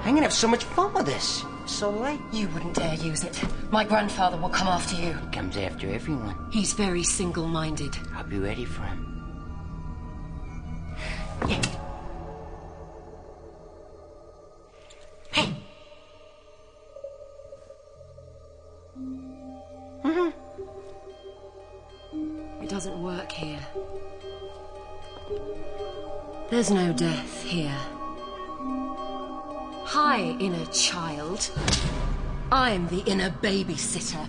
I'm gonna have so much fun with this. So light. You wouldn't dare use it. My grandfather will come after you. He comes after everyone. He's very single-minded. I'll be ready for him. Hey! It doesn't work here. There's no death here. Hi, inner child. I'm the inner babysitter.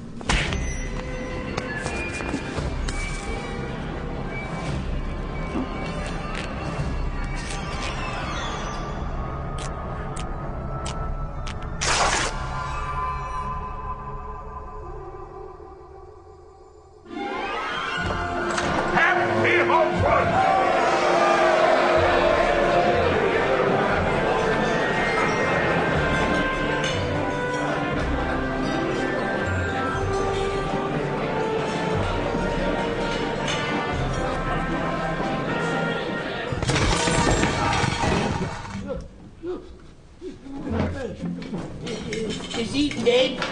Is he dead?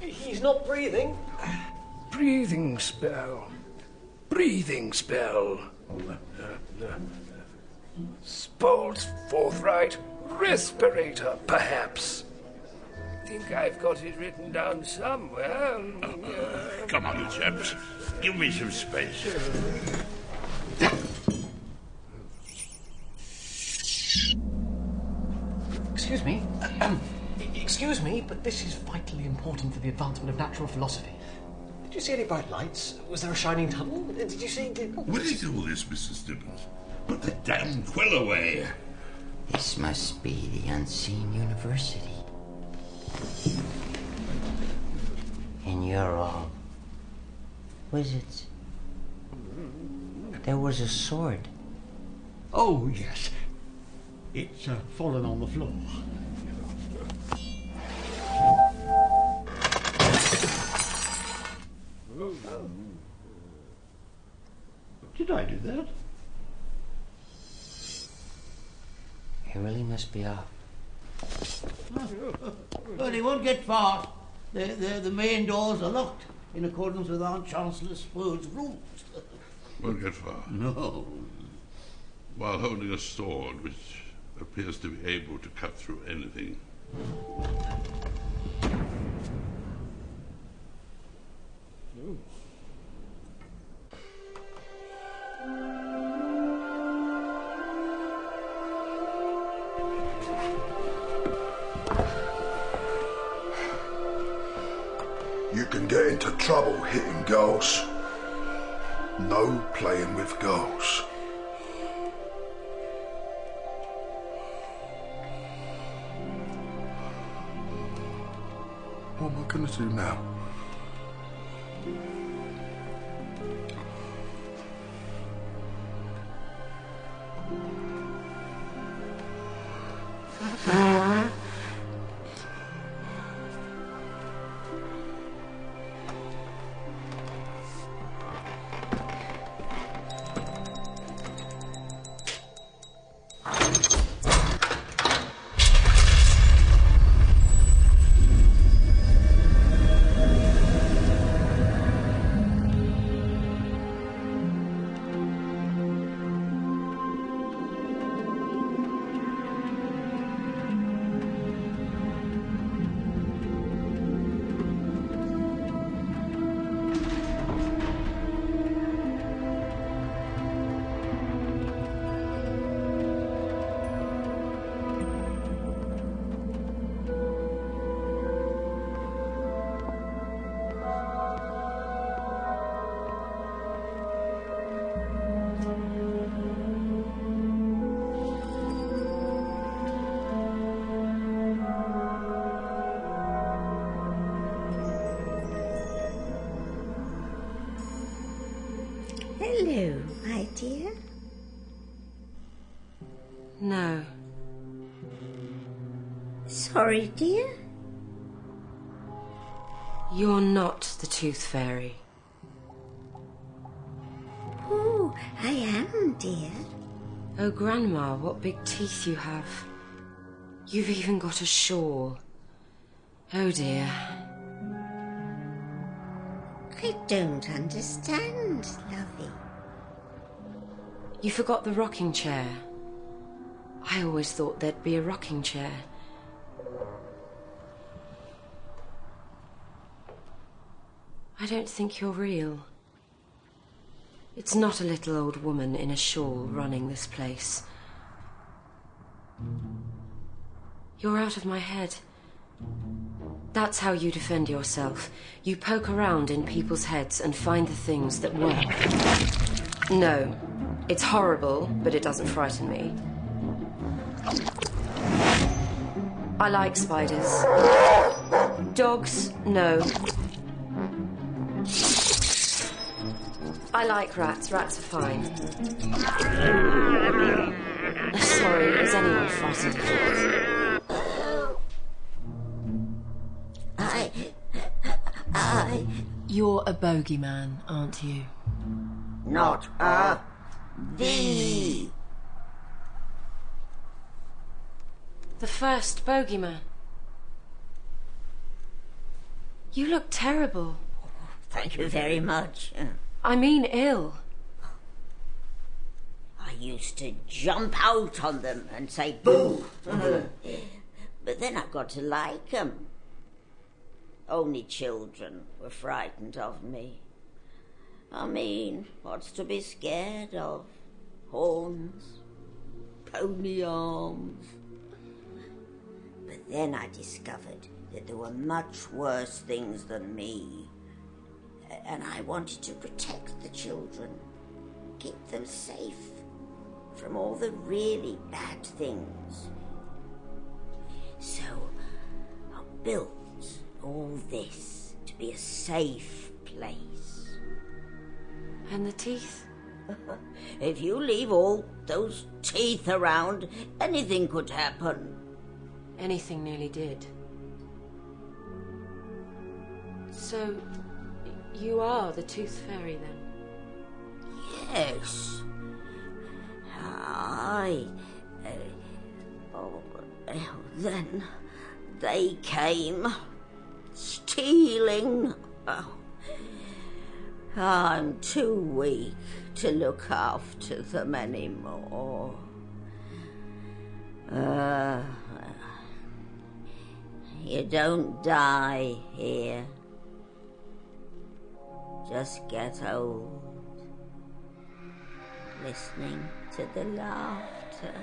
He's not breathing. Breathing spell. Breathing spell. Spol's forthright. Respirator, perhaps. Think I've got it written down somewhere. Come on, you chaps. Give me some space. Excuse me. Excuse me, but this is vitally important for the advancement of natural philosophy. Did you see any bright lights? Was there a shining tunnel? Did you see... What is all this, Mr. Stibbons? Put the damn quill away. This must be the unseen university. And you're all wizards. There was a sword. Oh, yes. It's fallen on the floor. Did I do that? It really must be off. Well, they won't get far. The main doors are locked in accordance with Aunt Chancellor Spurge's rules. Won't get far. No. While holding a sword which appears to be able to cut through anything. You can get into trouble hitting girls. No playing with girls. What am I going to do now? Hello, my dear. No. Sorry, dear. You're not the Tooth Fairy. Oh, I am, dear. Oh, Grandma, what big teeth you have. You've even got a shawl. Oh, dear. I don't understand, lovey. You forgot the rocking chair. I always thought there'd be a rocking chair. I don't think you're real. It's not a little old woman in a shawl running this place. You're out of my head. That's how you defend yourself. You poke around in people's heads and find the things that work. No, it's horrible, but it doesn't frighten me. I like spiders. Dogs, no. I like rats. Rats are fine. Sorry, is anyone frightened of rats? You're a bogeyman, aren't you? Not the. The first bogeyman. You look terrible. Thank you very much. I mean ill. I used to jump out on them and say boo. But then I got to like them. Only children were frightened of me. I mean, what's to be scared of? Horns, pony arms. But then I discovered that there were much worse things than me. And I wanted to protect the children, keep them safe from all the really bad things. So I built all this to be a safe place. And the teeth? If you leave all those teeth around, anything could happen. Anything nearly did. So, you are the Tooth Fairy, then? Yes. Then they came, stealing. Oh, I'm too weak to look after them anymore. You don't die here. Just get old, listening to the laughter.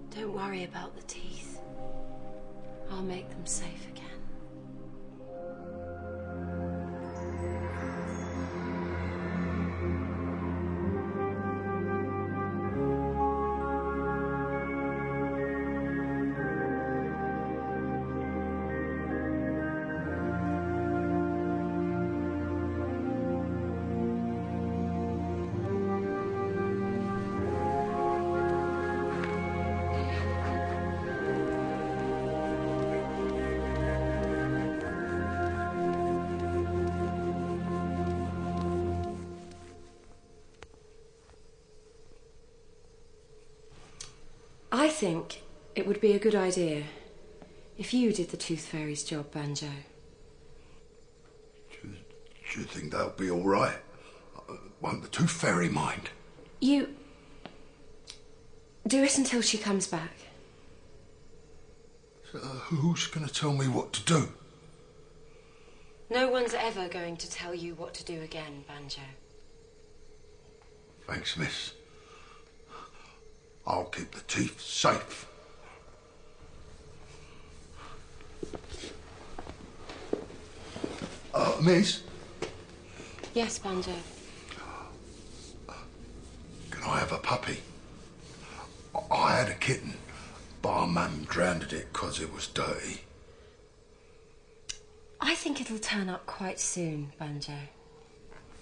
Don't worry about the teeth. I'll make them safe again. I think it would be a good idea if you did the Tooth Fairy's job, Banjo. Do you think that'll be all right? Won't the Tooth Fairy mind? You do it until she comes back. So, who's going to tell me what to do? No one's ever going to tell you what to do again, Banjo. Thanks, miss. I'll keep the teeth safe. Miss? Yes, Banjo. Can I have a puppy? I had a kitten, but our mum drowned it because it was dirty. I think it'll turn up quite soon, Banjo.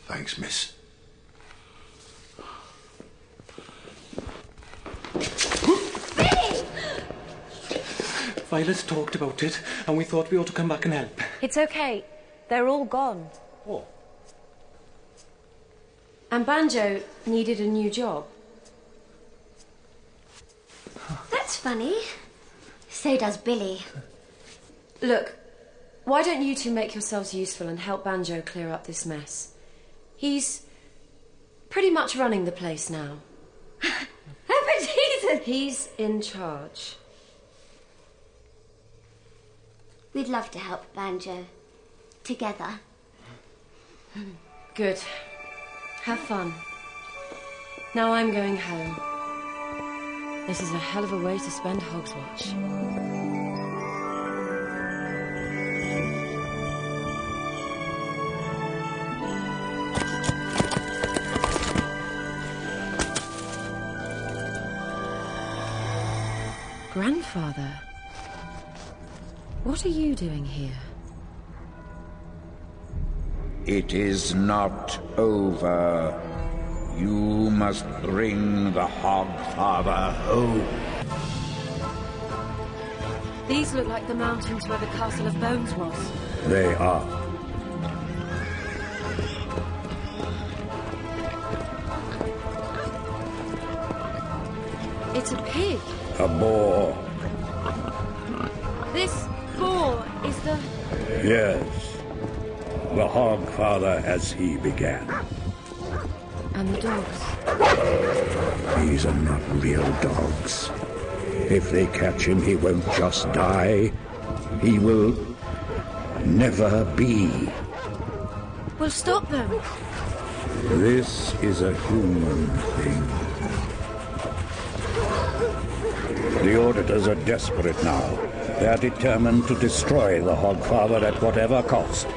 Thanks, miss. Violet talked about it, and we thought we ought to come back and help. It's okay. They're all gone. Oh. And Banjo needed a new job. That's funny. So does Billy. Look, why don't you two make yourselves useful and help Banjo clear up this mess? He's pretty much running the place now. But he's in charge. We'd love to help, Banjo. Together. Good. Have fun. Now I'm going home. This is a hell of a way to spend Hogswatch. Grandfather, what are you doing here? It is not over. You must bring the Hoghfather home. These look like the mountains where the Castle of Bones was. They are. It's a pig. A boar. This boar is the... Yes. The Hoghfather as he began. And the dogs. These are not real dogs. If they catch him, he won't just die. He will never be. We'll stop them. This is a human thing. The auditors are desperate now. They are determined to destroy the Hoghfather at whatever cost.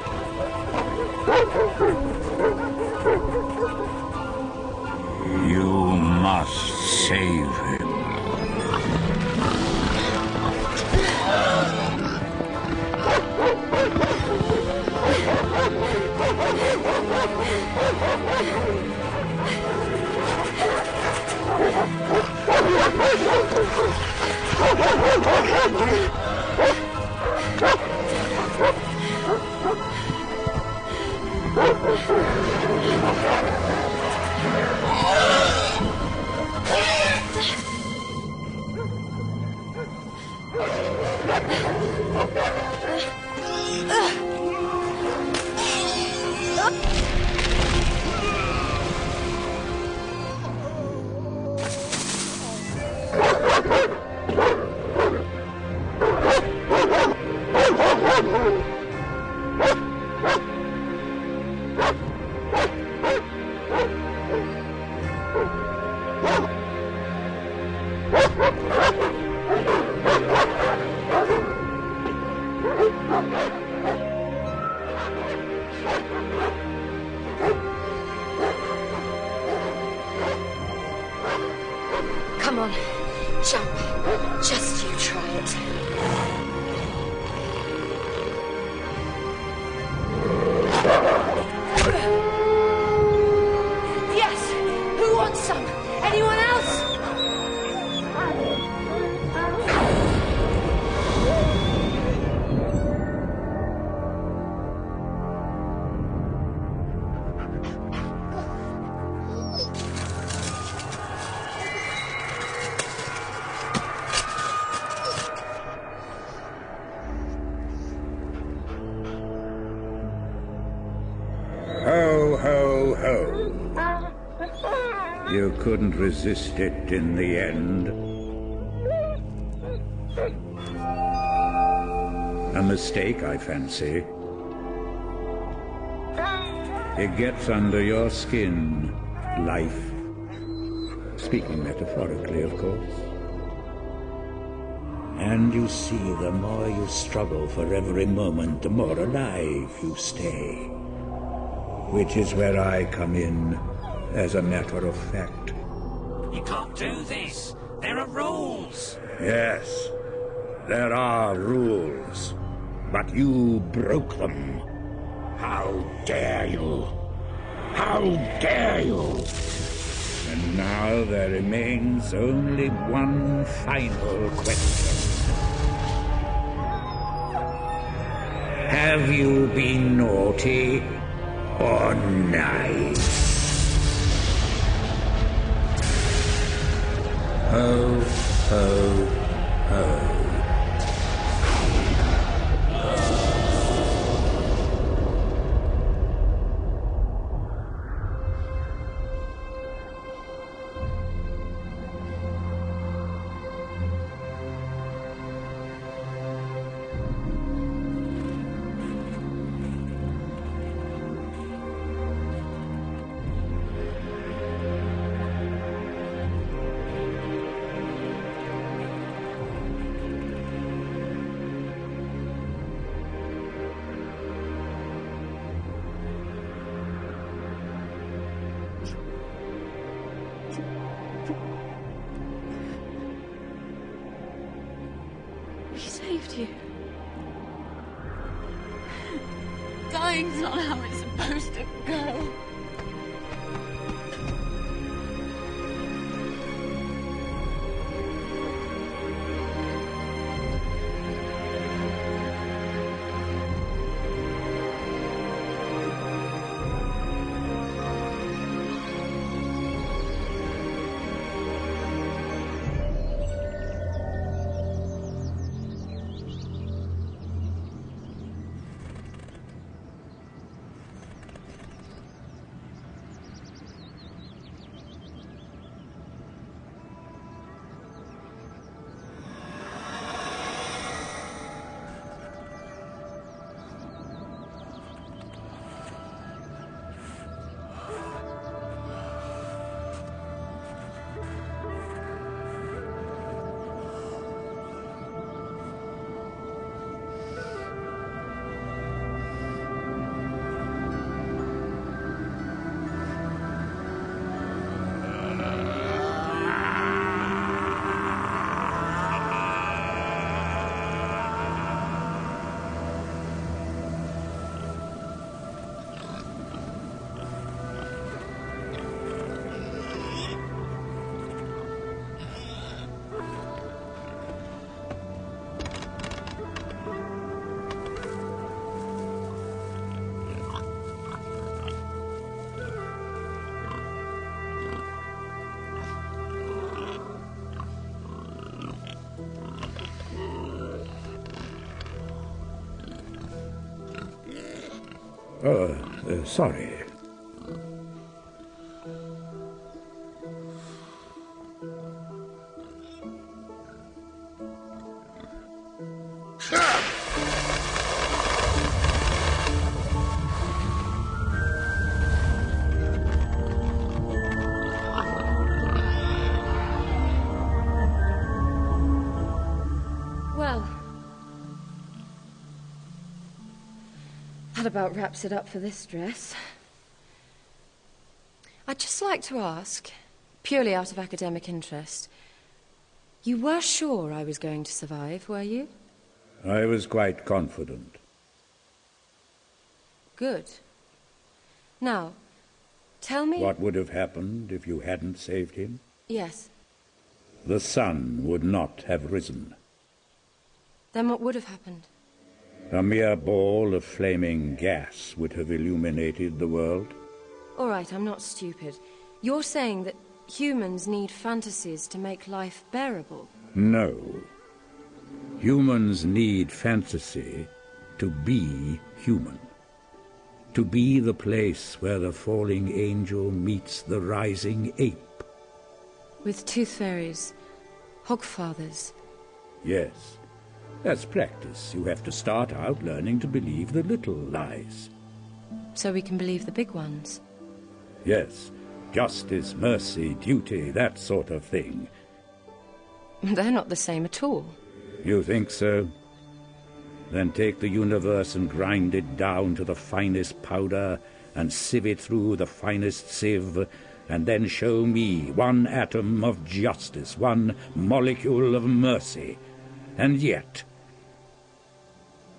You must save him. Come on, jump. Just you try it. Yes! Who wants some? Anyone else? Ho, ho, ho. You couldn't resist it in the end. A mistake, I fancy. It gets under your skin, life. Speaking metaphorically, of course. And you see, the more you struggle for every moment, the more alive you stay. Which is where I come in, as a matter of fact. You can't do this. There are rules. Yes, there are rules. But you broke them. How dare you? How dare you? And now there remains only one final question. Have you been naughty or nice? Ho, ho, ho. We saved you. Dying's not how it's supposed to go. Sorry. Well, that about wraps it up for this dress. I'd just like to ask, purely out of academic interest, you were sure I was going to survive, were you? I was quite confident. Good. Now, tell me... What would have happened if you hadn't saved him? Yes. The sun would not have risen. Then what would have happened? A mere ball of flaming gas would have illuminated the world. All right, I'm not stupid. You're saying that humans need fantasies to make life bearable? No. Humans need fantasy to be human. To be the place where the falling angel meets the rising ape. With tooth fairies, Hoghfathers. Yes. As practice, you have to start out learning to believe the little lies. So we can believe the big ones? Yes. Justice, mercy, duty, that sort of thing. They're not the same at all. You think so? Then take the universe and grind it down to the finest powder and sieve it through the finest sieve, and then show me one atom of justice, one molecule of mercy. And yet,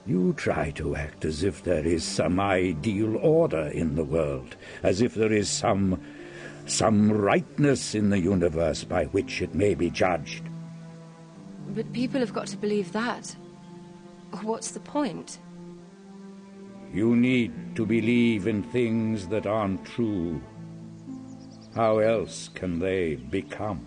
you try to act as if there is some ideal order in the world, as if there is some rightness in the universe by which it may be judged. But people have got to believe that. What's the point? You need to believe in things that aren't true. How else can they become?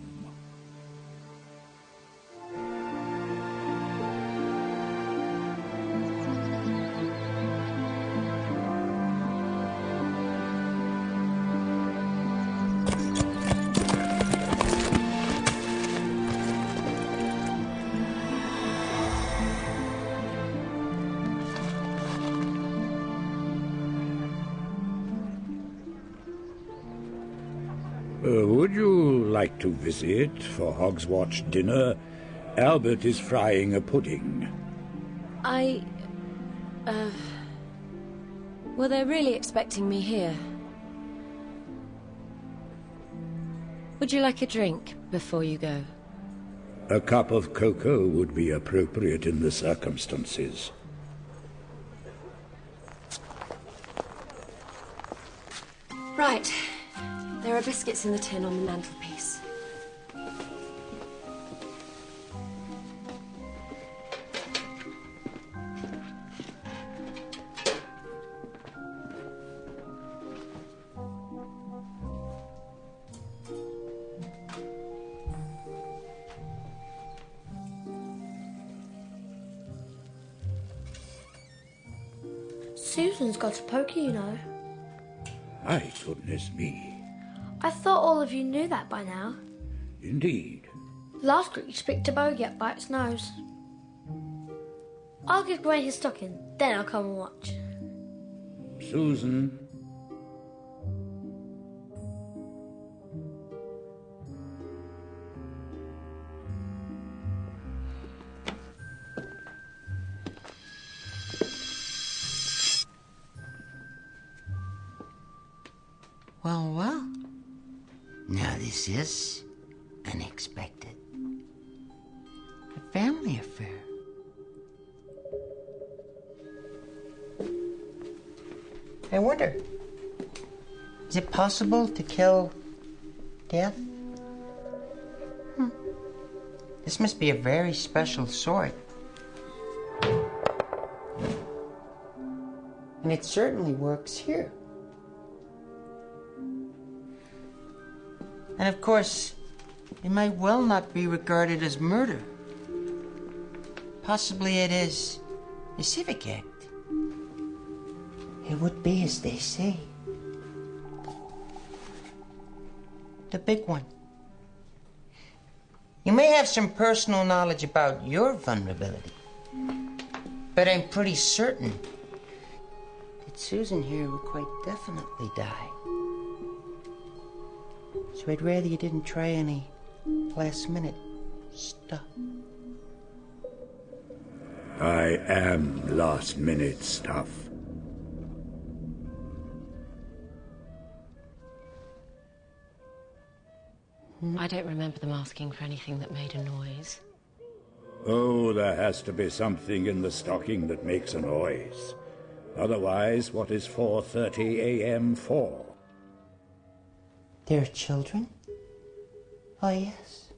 Would you like to visit for Hogswatch dinner? Albert is frying a pudding. Well, they're really expecting me here. Would you like a drink before you go? A cup of cocoa would be appropriate in the circumstances. Right. There are biscuits in the tin on the mantelpiece. Susan's got a poker, you know. My goodness me. I thought all of you knew that by now. Indeed. Last week you picked a bogey up by its nose. I'll give Gwen his stocking, then I'll come and watch. Susan. Well, well. Now this is unexpected. A family affair. I wonder, is it possible to kill death? This must be a very special sort. And it certainly works here. And of course, it might well not be regarded as murder. Possibly it is a civic act. It would be as they say. The big one. You may have some personal knowledge about your vulnerability, but I'm pretty certain that Susan here would quite definitely die. So I'd rather you didn't try any last-minute stuff. I am last-minute stuff. I don't remember them asking for anything that made a noise. Oh, there has to be something in the stocking that makes a noise. Otherwise, what is 4:30 a.m. for? They're children? Oh, yes.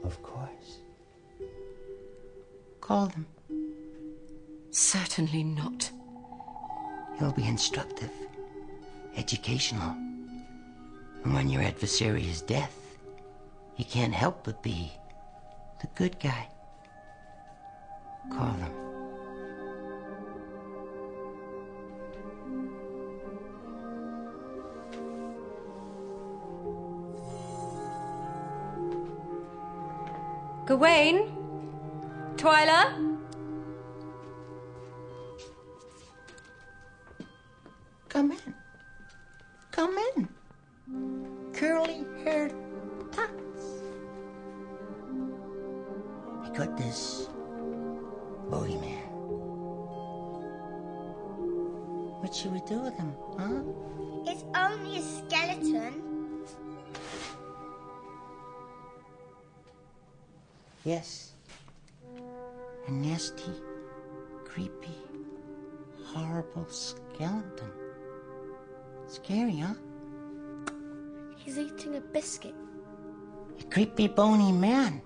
Of course. Call them. Certainly not. It'll be instructive, educational. And when your adversary is death, you can't help but be the good guy. Call them. Gawain? Twyla? Come in. Come in. Curly-haired tots. I got this bogeyman. What should we do with him, huh? It's only a skeleton. Yes. A nasty, creepy, horrible skeleton. Scary, huh? He's eating a biscuit. A creepy, bony man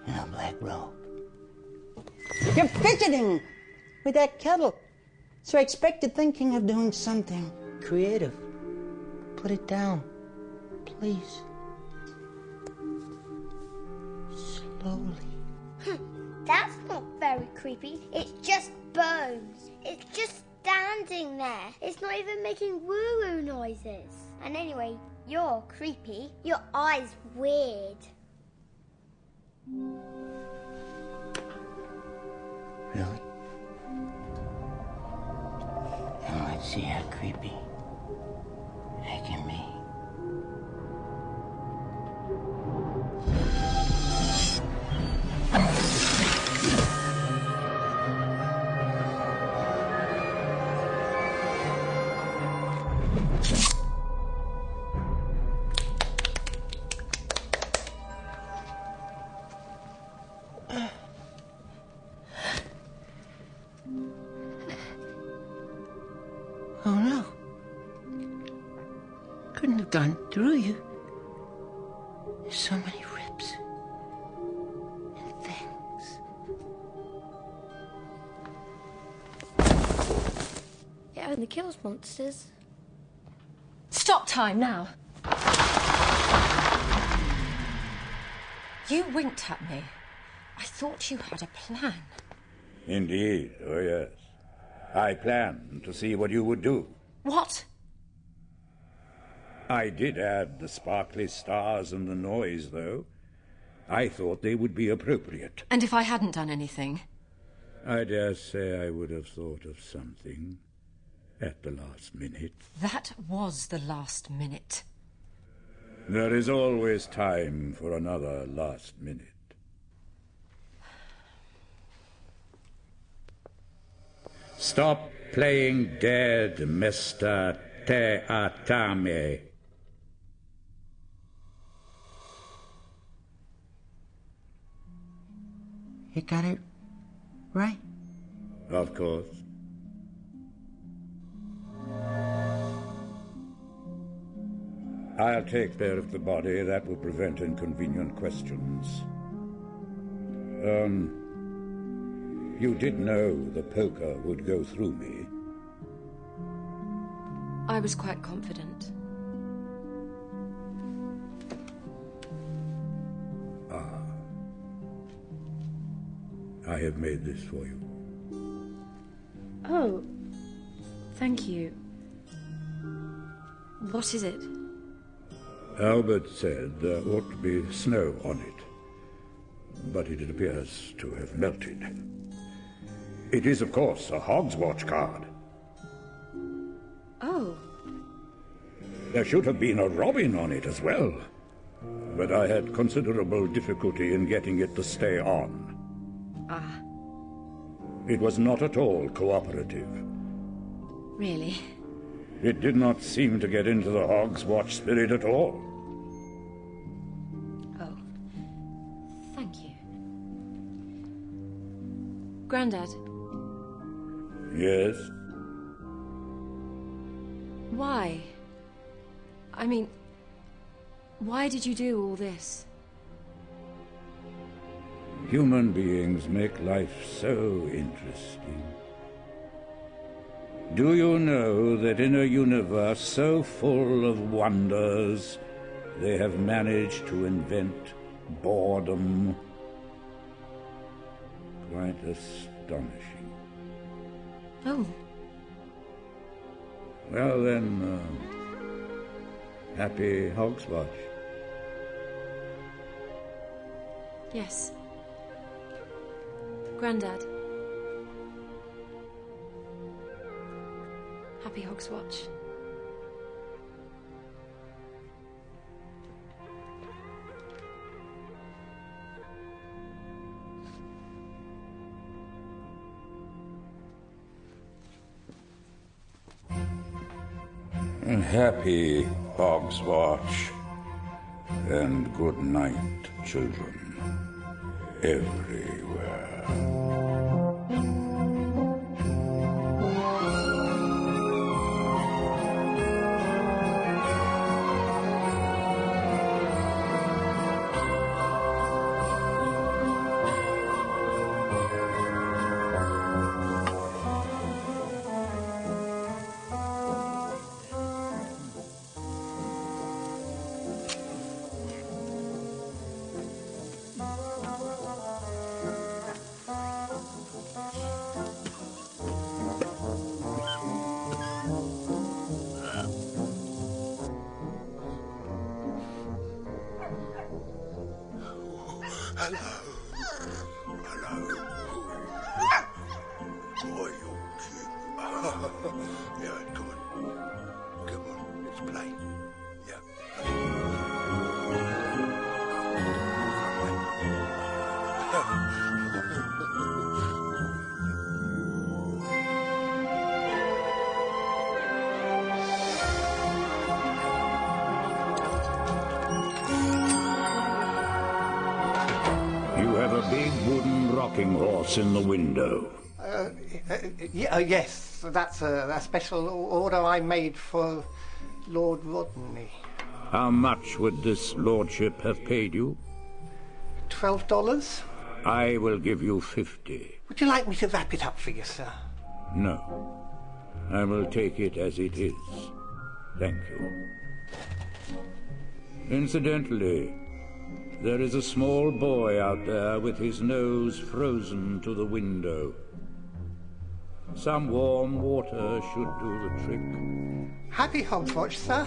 in a black robe. You're fidgeting with that kettle. So I expected thinking of doing something creative. Put it down, please. Slowly. That's not very creepy. It's just bones. It's just standing there. It's not even making woo-woo noises. And anyway, you're creepy. Your eye's weird. Really? And let's see how creepy I can be. Oh no. Couldn't have gone through you. There's so many rips and things. It only kills monsters. Stop time now. You winked at me. I thought you had a plan. Indeed, oh yes. I planned to see what you would do. What? I did add the sparkly stars and the noise, though. I thought they would be appropriate. And if I hadn't done anything? I dare say I would have thought of something at the last minute. That was the last minute. There is always time for another last minute. Stop playing dead, Mr. Teatame. You got it right? Of course. I'll take care of the body. That will prevent inconvenient questions. You did know the poker would go through me. I was quite confident. I have made this for you. Oh, Thank you. What is it? Albert said there ought to be snow on it, but it appears to have melted. It is, of course, a Hogswatch card. Oh. There should have been a robin on it as well, but I had considerable difficulty in getting it to stay on. Ah. It was not at all cooperative. Really? It did not seem to get into the Hogswatch spirit at all. Oh. Thank you. Grandad? Yes? Why? I mean, why did you do all this? Human beings make life so interesting. Do you know that in a universe so full of wonders, they have managed to invent boredom? Quite astonishing. Oh. Well then, happy Hogswatch. Yes. Grandad. Happy Hogswatch. Happy Hogswatch, and good night, children, everywhere. Horse in the window. Yes, that's a special order I made for Lord Rodney. How much would this lordship have paid you? $12? I will give you 50. Would you like me to wrap it up for you, sir? No. I will take it as it is. Thank you. Incidentally, there is a small boy out there with his nose frozen to the window. Some warm water should do the trick. Happy Hogswatch, sir.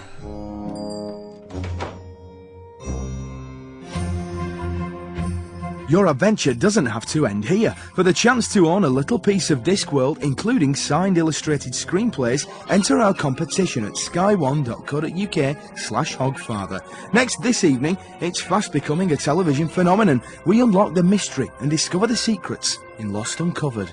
Your adventure doesn't have to end here. For the chance to own a little piece of Discworld, including signed illustrated screenplays, enter our competition at sky1.co.uk/Hoghfather. Next this evening, it's fast becoming a television phenomenon. We unlock the mystery and discover the secrets in Lost Uncovered.